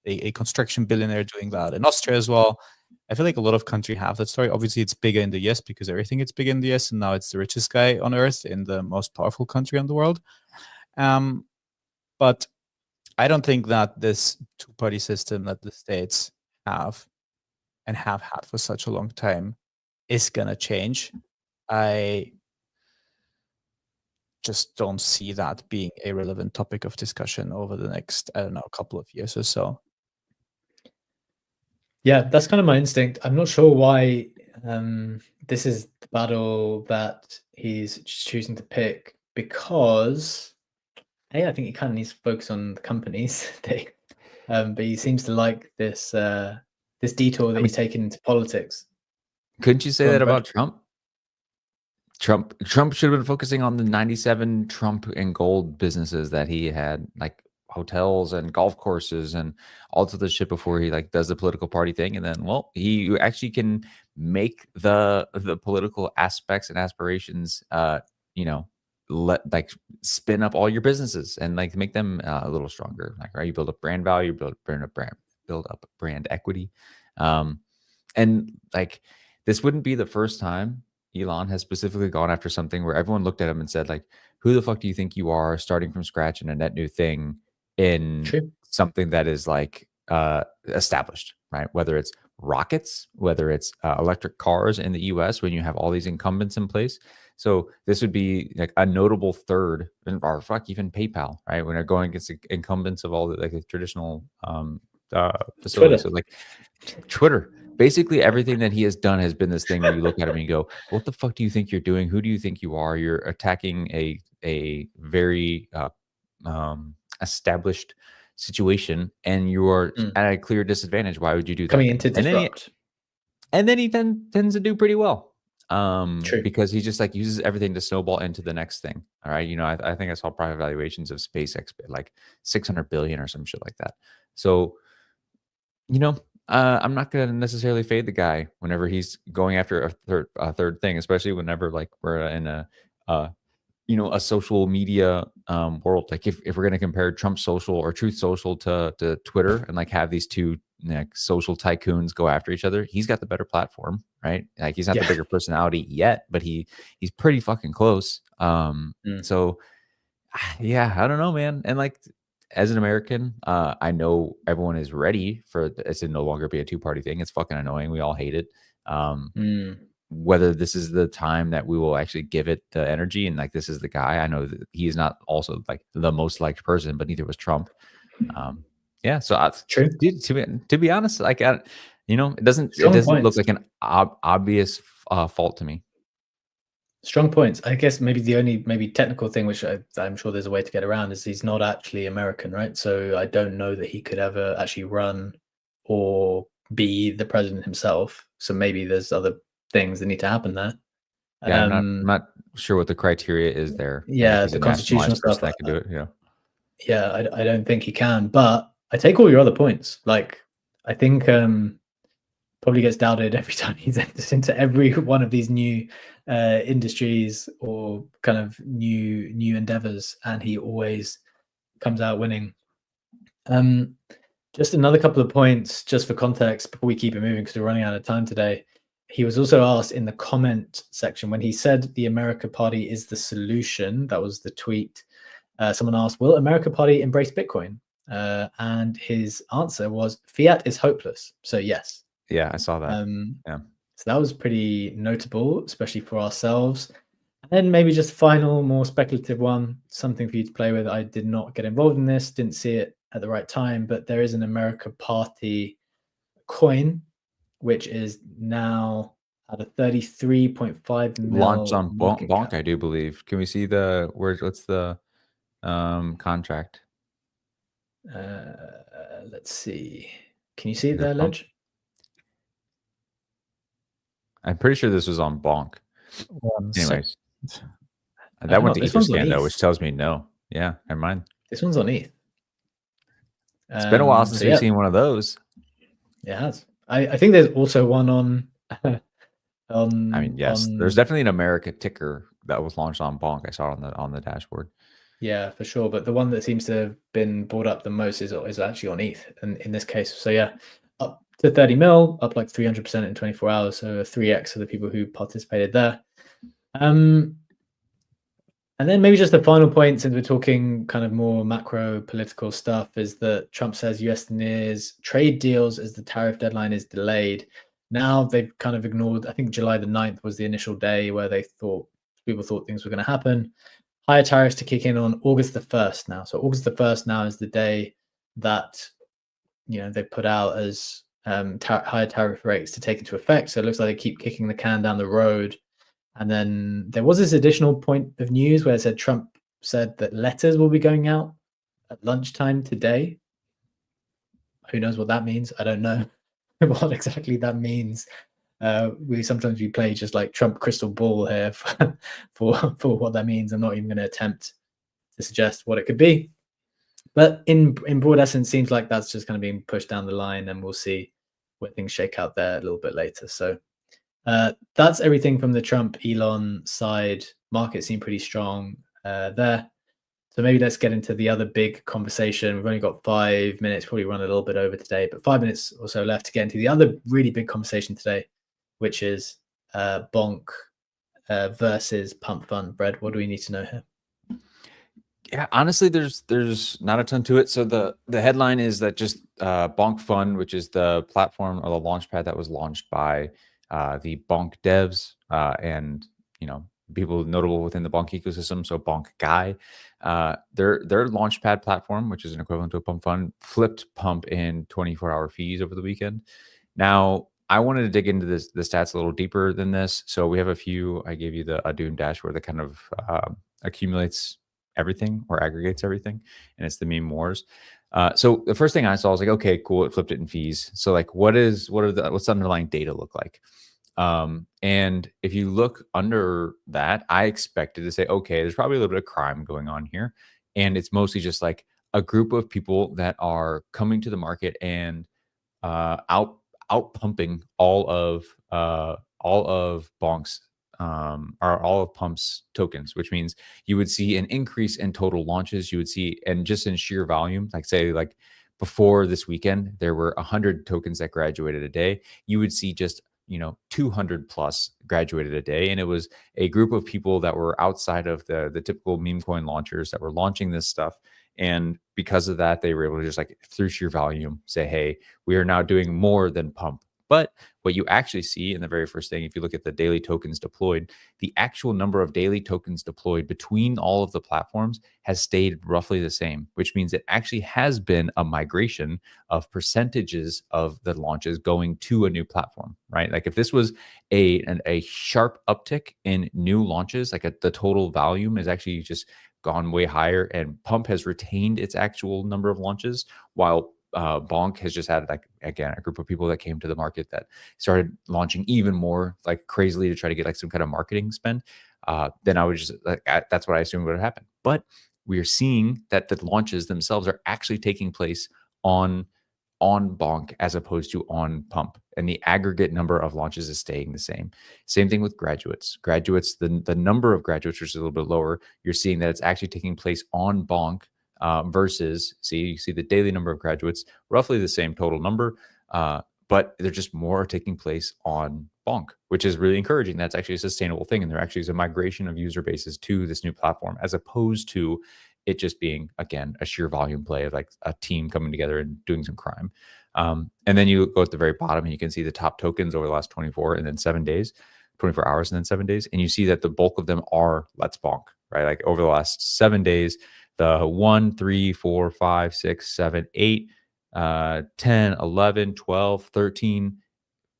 a construction billionaire doing that in Austria as well. I feel like a lot of countries have that story. Obviously, it's bigger in the US because everything is big in the US, and now it's the richest guy on earth in the most powerful country in the world. But I don't think that this two-party system that the states have and have had for such a long time is going to change. I just don't see that being a relevant topic of discussion over the next, I don't know, couple of years or so. Yeah, that's kind of my instinct. I'm not sure why this is the battle that he's choosing to pick, because I think he kind of needs to focus on the companies. But he seems to like this this detour that he's taken into politics. Couldn't you say that about Trump? Trump should have been focusing on the 97 Trump and gold businesses that he had, like hotels and golf courses and all of this shit, before he like does the political party thing. And then, well, he actually can make the political aspects and aspirations, you know, spin up all your businesses and like make them a little stronger. Like, right, you build up brand value, build up brand equity, and like this wouldn't be the first time Elon has specifically gone after something where everyone looked at him and said, like, who the fuck do you think you are, starting from scratch in a net new thing in something that is like established, right? Whether it's rockets, whether it's electric cars in the US, when you have all these incumbents in place. So this would be like a notable third, or fuck, even PayPal, right? When they're going against the incumbents of all the like the traditional facilities. So like Twitter. Basically, everything that he has done has been this thing where you look at him and you go, what the fuck do you think you're doing? Who do you think you are? You're attacking a very established situation, and you are at a clear disadvantage. Why would you do that? Coming into disrupt. And then he tends to do pretty well. Because he just like uses everything to snowball into the next thing. All right. You know, I think I saw private valuations of SpaceX like 600 billion or some shit like that. So, you know, I'm not going to necessarily fade the guy whenever he's going after a third thing, especially whenever like we're in a social media world. Like if we're going to compare Trump Social or Truth Social to Twitter and like have these two like social tycoons go after each other, he's got the better platform, right? Like he's not the bigger personality yet, but he's pretty fucking close. So yeah, I don't know, man. And like, as an American, I know everyone is ready for it to no longer be a two-party thing. It's fucking annoying. We all hate it. Whether this is the time that we will actually give it the energy, and like this is the guy. I know that he is not also like the most liked person, but neither was Trump. Yeah, so dude, to be honest, like it doesn't look like an obvious fault to me. Strong points. I guess maybe the only technical thing, which I'm sure there's a way to get around, is he's not actually American, right? So I don't know that he could ever actually run or be the president himself. So maybe there's other things that need to happen there. Yeah, I'm not sure what the criteria is there. Yeah, the constitutional stuff that could do it. Yeah. Yeah, I don't think he can. But I take all your other points. Like, I think probably gets doubted every time he enters into every one of these new industries or kind of new endeavors, and he always comes out winning. Just another couple of points, just for context, before we keep it moving, because we're running out of time today. He was also asked in the comment section when he said the America Party is the solution. That was the tweet. Someone asked, will America Party embrace Bitcoin? And his answer was, fiat is hopeless. So yes. Yeah, I saw that. Yeah. So that was pretty notable, especially for ourselves. And then maybe just final, more speculative one, something for you to play with. I did not get involved in this, didn't see it at the right time, but there is an America Party coin, which is now at a 33.5 mil launched on market Bonk, cap. I do believe. Can we see what's the contract? Let's see. Can you see it there, Ledge? I'm pretty sure this was on Bonk. Anyways, that went to Etherscan though, which tells me no. Yeah, never mind. This one's on ETH. It's been a while since we've seen one of those. It has. I think there's also one on. I mean, yes, there's definitely an America ticker that was launched on Bonk. I saw it on the dashboard. Yeah, for sure. But the one that seems to have been brought up the most is actually on ETH in this case. So yeah, up to 30 mil, up like 300% in 24 hours. So 3x of the people who participated there. And then maybe just the final point, since we're talking kind of more macro political stuff, is that Trump says US nears trade deals as the tariff deadline is delayed. Now they've kind of ignored, I think July the 9th was the initial day where people thought things were going to happen. Higher tariffs to kick in on August the 1st now. So August the 1st now is the day that, they put out as higher tariff rates to take into effect. So it looks like they keep kicking the can down the road. And then there was this additional point of news where it said Trump said that letters will be going out at lunchtime today. Who knows what that means? I don't know what exactly that means. We play just like Trump crystal ball here for what that means. I'm not even going to attempt to suggest what it could be. But in broad essence, seems like that's just kind of being pushed down the line, and we'll see where things shake out there a little bit later. So that's everything from the Trump Elon side. Market seemed pretty strong there. So maybe let's get into the other big conversation. We've only got 5 minutes, probably run a little bit over today, but 5 minutes or so left to get into the other really big conversation today, which is Bonk versus Pump Fund. Brad, what do we need to know here? Yeah, honestly, there's not a ton to it. So the headline is that just Bonk Fund, which is the platform or the launchpad that was launched by the Bonk devs and people notable within the Bonk ecosystem. So Bonk Guy, their launchpad platform, which is an equivalent to a Pump Fund, flipped Pump in 24-hour fees over the weekend. Now, I wanted to dig into the stats a little deeper than this. So we have a few. I gave you the Adun dashboard that kind of accumulates everything or aggregates everything, and it's the meme wars. So the first thing I saw was like, okay, cool, it flipped it in fees. So like, what's the underlying data look like? And if you look under that, I expected to say, okay, there's probably a little bit of crime going on here, and it's mostly just like a group of people that are coming to the market and out pumping all of Bonk's or all of Pump's tokens, which means you would see an increase in total launches. You would see, and just in sheer volume, like say like before this weekend, there were 100 tokens that graduated a day. You would see just 200 plus graduated a day, and it was a group of people that were outside of the typical meme coin launchers that were launching this stuff. And because of that, they were able to just like through sheer volume say, hey, we are now doing more than Pump. But what you actually see in the very first thing, if you look at the daily tokens deployed, the actual number of daily tokens deployed between all of the platforms has stayed roughly the same, which means it actually has been a migration of percentages of the launches going to a new platform, right? Like if this was a sharp uptick in new launches, like the total volume is actually just gone way higher, and Pump has retained its actual number of launches, while Bonk has just had like, again, a group of people that came to the market that started launching even more like crazily to try to get like some kind of marketing spend. Then I would just like, that's what I assumed would happen. But we are seeing that the launches themselves are actually taking place on on bonk as opposed to on pump, and the aggregate number of launches is staying the same. Same thing with graduates. The number of graduates is a little bit lower. You're seeing that it's actually taking place on bonk versus, you see the daily number of graduates, roughly the same total number, but they're just more taking place on bonk, which is really encouraging. That's actually a sustainable thing, and there actually is a migration of user bases to this new platform, as opposed to it just being, again, a sheer volume play of like a team coming together and doing some crime. And then you go at the very bottom and you can see the top tokens over the last 24 and then 7 days, 24 hours and then 7 days. And you see that the bulk of them are LetsBonk, right? Like over the last 7 days, the 1, 3, 4, 5, 6, 7, 8, 10, 11, 12, 13,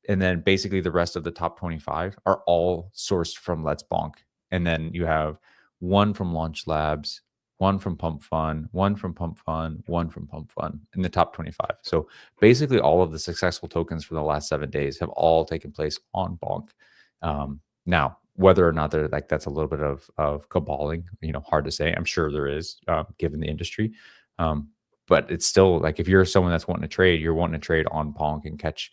and then basically the rest of the top 25 are all sourced from LetsBonk. And then you have one from Launch Labs, one from Pump Fun, one from Pump Fun, one from Pump Fun in the top 25. So basically all of the successful tokens from the last 7 days have all taken place on Bonk. Now, whether or not they're like, that's a little bit of caballing, hard to say. I'm sure there is, given the industry. But it's still like, if you're someone that's wanting to trade, you're wanting to trade on Bonk and catch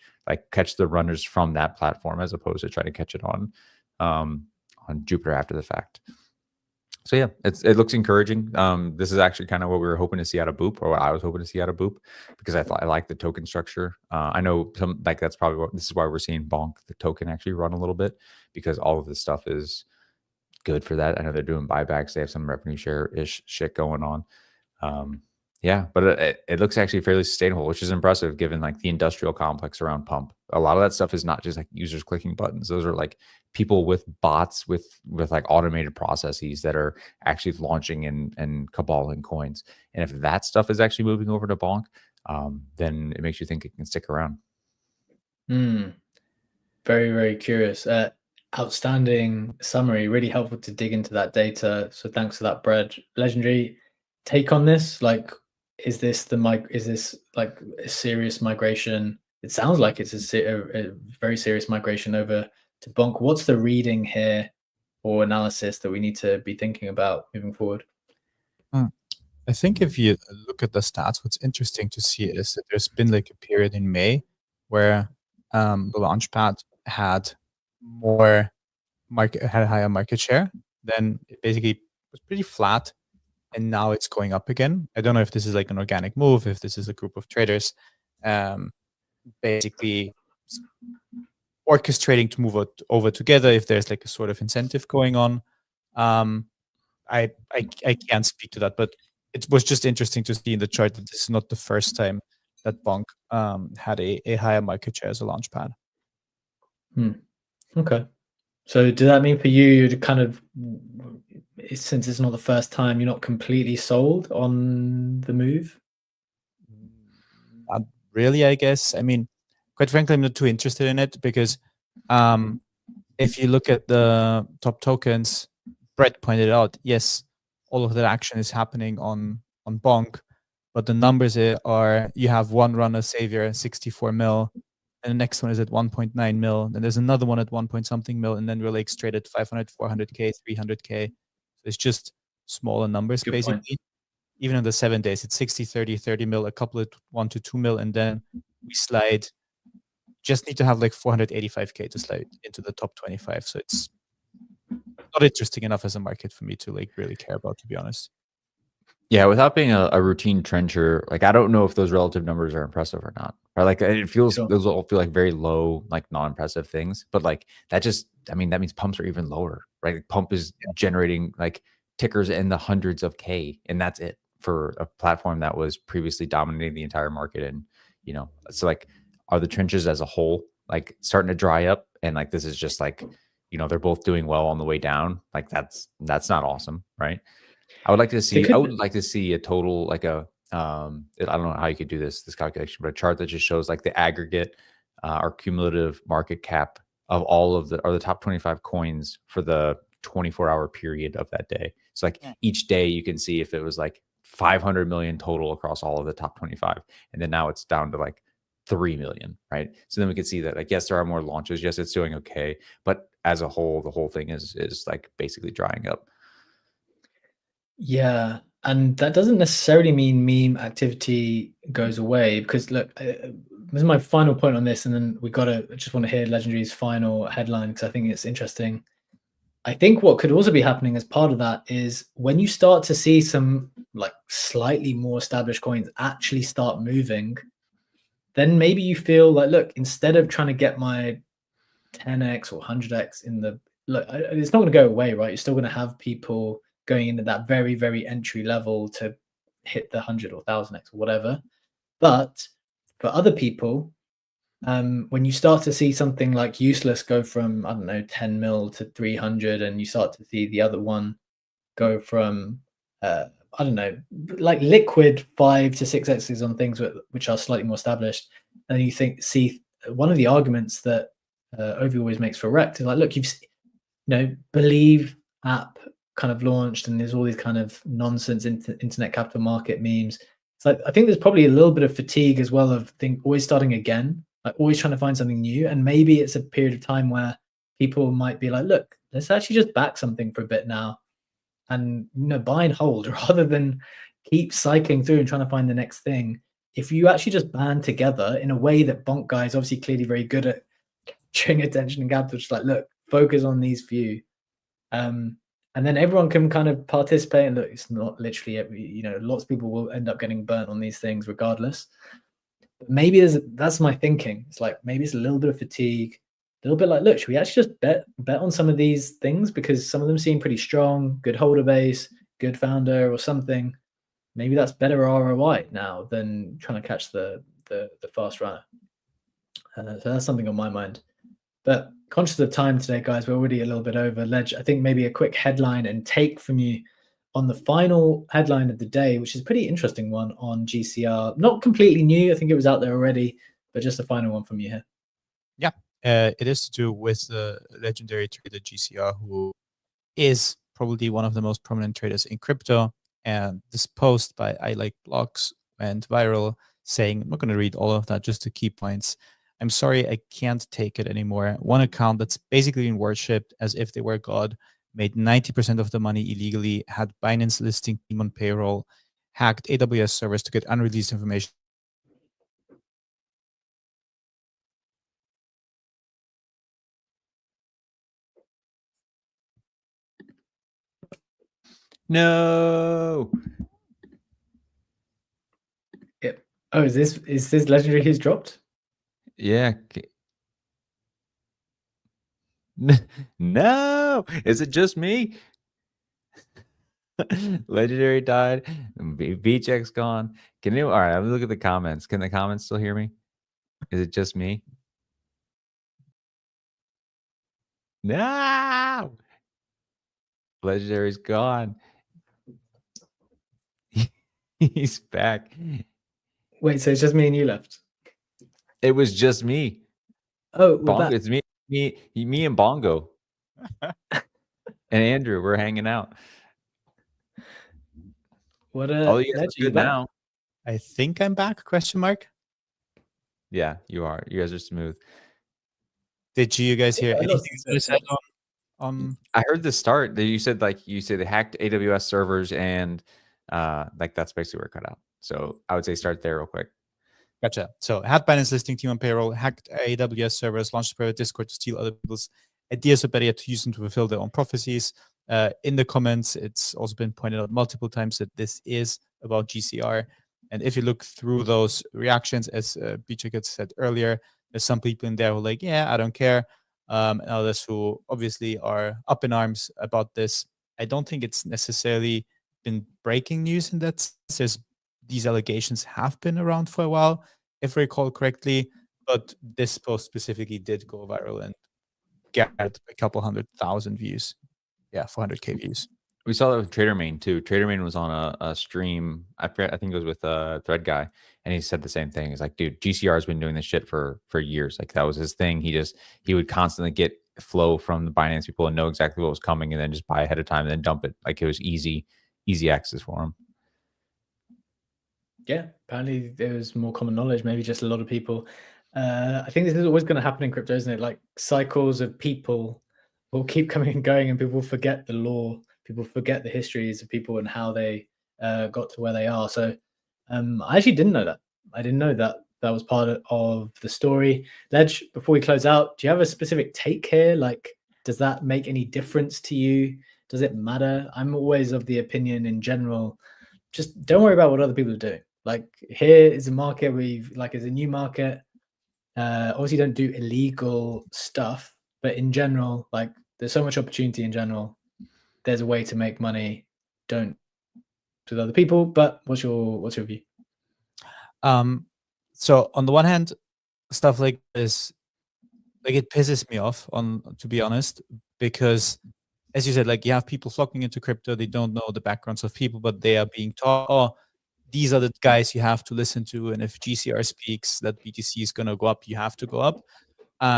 the runners from that platform, as opposed to trying to catch it on Jupiter after the fact. So yeah, it looks encouraging. This is actually kind of what we were hoping to see out of Boop, or what I was hoping to see out of Boop, because I like the token structure. I know that's probably this is why we're seeing Bonk, the token, actually run a little bit, because all of this stuff is good for that. I know they're doing buybacks. They have some revenue share-ish shit going on. Yeah, but it looks actually fairly sustainable, which is impressive given like the industrial complex around Pump. A lot of that stuff is not just like users clicking buttons. Those are like people with bots with like automated processes that are actually launching and caballing coins. And if that stuff is actually moving over to Bonk, then it makes you think it can stick around. Very, very curious. Outstanding summary. Really helpful to dig into that data. So thanks for that, Brad. Legendary take on this. Like, is this like a serious migration? It sounds like it's a very serious migration over to Bonk. What's the reading here or analysis that we need to be thinking about moving forward? I think if you look at the stats, what's interesting to see is that there's been like a period in May where the Launchpad had higher market share. Then it basically was pretty flat, and now it's going up again. I don't know if this is like an organic move, if this is a group of traders basically orchestrating to move over together, if there's like a sort of incentive going on. I can't speak to that, but it was just interesting to see in the chart that this is not the first time that Bonk had a higher market share as a Launchpad. Okay. So does that mean for you, you're kind of, since it's not the first time, you're not completely sold on the move? Not really, I guess. I mean, quite frankly, I'm not too interested in it, because if you look at the top tokens, Brett pointed out, yes, all of that action is happening on Bonk, but the numbers are, you have one runner savior, 64 mil, and the next one is at 1.9 mil, then there's another one at 1 point something mil, and then we're like straight at 500, 400K, 300K. So it's just smaller numbers. Good basically point. Even in the 7 days, it's 60, 30, 30 mil, a couple of 1 to 2 mil, and then we slide. Just need to have like 485K to slide into the top 25. So it's not interesting enough as a market for me to like really care about, to be honest. Yeah, without being a routine trencher, like I don't know if those relative numbers are impressive or not. Right? Like it feels, those all feel like very low, like non-impressive things. But like that just, I mean, that means pumps are even lower, right? Like Pump is generating like tickers in the hundreds of K, and that's it for a platform that was previously dominating the entire market. And so like, are the trenches as a whole like starting to dry up? And like this is just like, they're both doing well on the way down. Like that's not awesome, right? I would like to see a total, like I don't know how you could do this calculation, but a chart that just shows like the aggregate or cumulative market cap of all of the top 25 coins for the 24-hour period of that day. So like each day you can see if it was like 500 million total across all of the top 25, and then now it's down to like 3 million, right? So then we can see that, like, yes, there are more launches. Yes, it's doing okay, but as a whole, the whole thing is like basically drying up. Yeah, And that doesn't necessarily mean meme activity goes away, because look, this is my final point on this, and then I just want to hear Legendary's final headline because I think it's interesting. I think what could also be happening as part of that is when you start to see some like slightly more established coins actually start moving, then maybe you feel like, look, instead of trying to get my 10x or 100x it's not going to go away, right? You're still going to have people going into that very, very entry level to hit the 100 or 1000x or whatever. But for other people, when you start to see something like useless go from, I don't know, 10 mil to 300, and you start to see the other one go from, I don't know, like liquid 5 to 6x's on things which are slightly more established, and you see one of the arguments that Ovi always makes for Rekt is like, look, Believe app kind of launched, and there's all these kind of nonsense internet capital market memes. So I think there's probably a little bit of fatigue as well of always starting again, like always trying to find something new. And maybe it's a period of time where people might be like, look, let's actually just back something for a bit now and buy and hold rather than keep cycling through and trying to find the next thing. If you actually just band together in a way that Bonk guy is obviously clearly very good at capturing attention and capital, just like, look, focus on these few. And then everyone can kind of participate. And look, it's not literally, lots of people will end up getting burnt on these things regardless. But maybe that's my thinking. It's like, maybe it's a little bit of fatigue, a little bit like, look, should we actually just bet on some of these things because some of them seem pretty strong, good holder base, good founder or something. Maybe that's better ROI now than trying to catch the fast runner. So that's something on my mind. But conscious of time today, guys, we're already a little bit over. Ledge, I think maybe a quick headline and take from you on the final headline of the day, which is a pretty interesting one on GCR. Not completely new. I think it was out there already, but just a final one from you here. Yeah, it is to do with the legendary trader GCR, who is probably one of the most prominent traders in crypto. And this post by I Like Blocks went viral, saying, I'm not going to read all of that, just the key points. I'm sorry, I can't take it anymore. One account that's basically been worshipped as if they were God, made 90% of the money illegally, had Binance listing team on payroll, hacked AWS servers to get unreleased information. No. Yep. Oh, is this legendary who's dropped? Yeah. No. Is it just me? Legendary died. V-Check's gone. All right, let me look at the comments. Can the comments still hear me? Is it just me? No. Legendary's gone. He's back. Wait, so it's just me and you left? It was just me. Oh, Bongo, it's me and Bongo. And Andrew, we're hanging out. What all you guys are good now. I think I'm back, question mark. Yeah, you are. You guys are smooth. Did you guys hear anything that I said on I heard the start that you said they hacked AWS servers and that's basically where it cut out. So I would say start there real quick. Gotcha. So had Binance listing team on payroll, hacked AWS servers, launched a private Discord to steal other people's ideas, or better yet, to use them to fulfill their own prophecies. In the comments, it's also been pointed out multiple times that this is about GCR. And if you look through those reactions, as Bichik had said earlier, there's some people in there who are like, yeah, I don't care. And others who obviously are up in arms about this. I don't think it's necessarily been breaking news in that sense. These allegations have been around for a while, if I recall correctly, but this post specifically did go viral and get a couple 100,000 views. Yeah, 400K views. We saw that with TraderMain too. TraderMain was on a stream. I think it was with Thread Guy, and he said the same thing. He's like, dude, GCR has been doing this shit for years. Like that was his thing. He would constantly get flow from the Binance people and know exactly what was coming, and then just buy ahead of time and then dump it. Like it was easy access for him. Yeah, apparently there was more common knowledge. Maybe just a lot of people. I think this is always going to happen in crypto, isn't it? Like cycles of people will keep coming and going, and people forget the law. People forget the histories of people and how they got to where they are. So I actually didn't know that. I didn't know that that was part of the story. Ledge, before we close out, do you have a specific take here? Like, does that make any difference to you? Does it matter? I'm always of the opinion in general, just don't worry about what other people are doing. Like, here is a market it's a new market. Obviously don't do illegal stuff, but in general, like, there's so much opportunity in general. There's a way to make money. Don't with other people. But what's your view? So on the one hand, stuff like this, like, it pisses me off, to be honest, because as you said, like, you have people flocking into crypto. They don't know the backgrounds of people, but they are being taught, oh, these are the guys you have to listen to. And if GCR speaks that BTC is going to go up, you have to go up.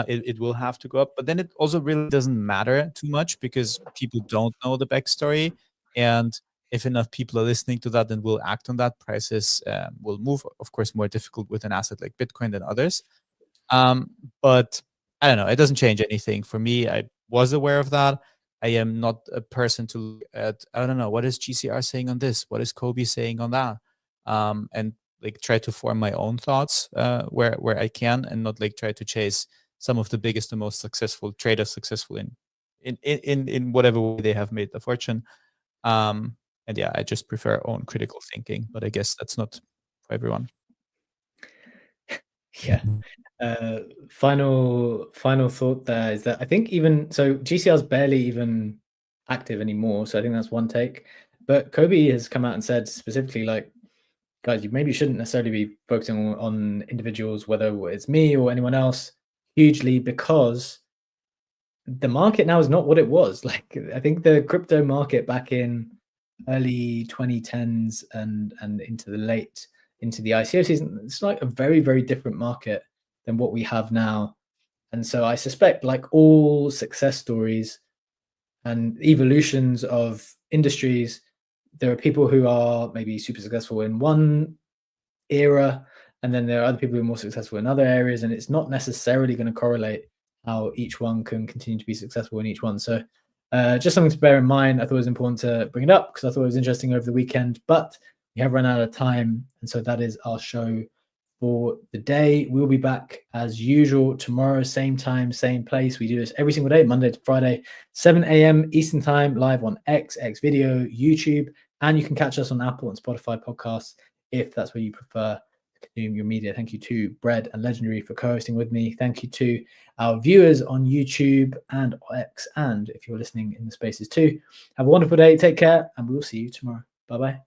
It will have to go up. But then it also really doesn't matter too much because people don't know the backstory. And if enough people are listening to that, then we'll act on that. Prices will move. Of course, more difficult with an asset like Bitcoin than others. But I don't know. It doesn't change anything. For me, I was aware of that. I am not a person to look at, I don't know, what is GCR saying on this? What is Kobe saying on that? And like try to form my own thoughts where I can, and not like try to chase some of the biggest and most successful traders successful in whatever way they have made the fortune. And yeah, I just prefer own critical thinking, but I guess that's not for everyone. Yeah. Final thought there is that I think even so GCR is barely even active anymore. So I think that's one take. But Kobe has come out and said specifically, like, guys, you maybe shouldn't necessarily be focusing on individuals, whether it's me or anyone else, hugely, because the market now is not what it was. Like, I think the crypto market back in early 2010s and into the ICO season, it's like a very, very different market than what we have now. And so I suspect, like all success stories and evolutions of industries, there are people who are maybe super successful in one era, and then there are other people who are more successful in other areas, and it's not necessarily going to correlate how each one can continue to be successful in each one. So just something to bear in mind. I thought it was important to bring it up because I thought it was interesting over the weekend, but we have run out of time, and so that is our show for the day. We'll be back as usual tomorrow, same time, same place. We do this every single day, Monday to Friday, 7 a.m. Eastern time, live on X Video, YouTube, and you can catch us on Apple and Spotify podcasts if that's where you prefer to consume your media. Thank you to Bread and Legendary for co-hosting with me. Thank you to our viewers on YouTube and X, and if you're listening in the spaces too. Have a wonderful day. Take care, and we'll see you tomorrow. Bye-bye.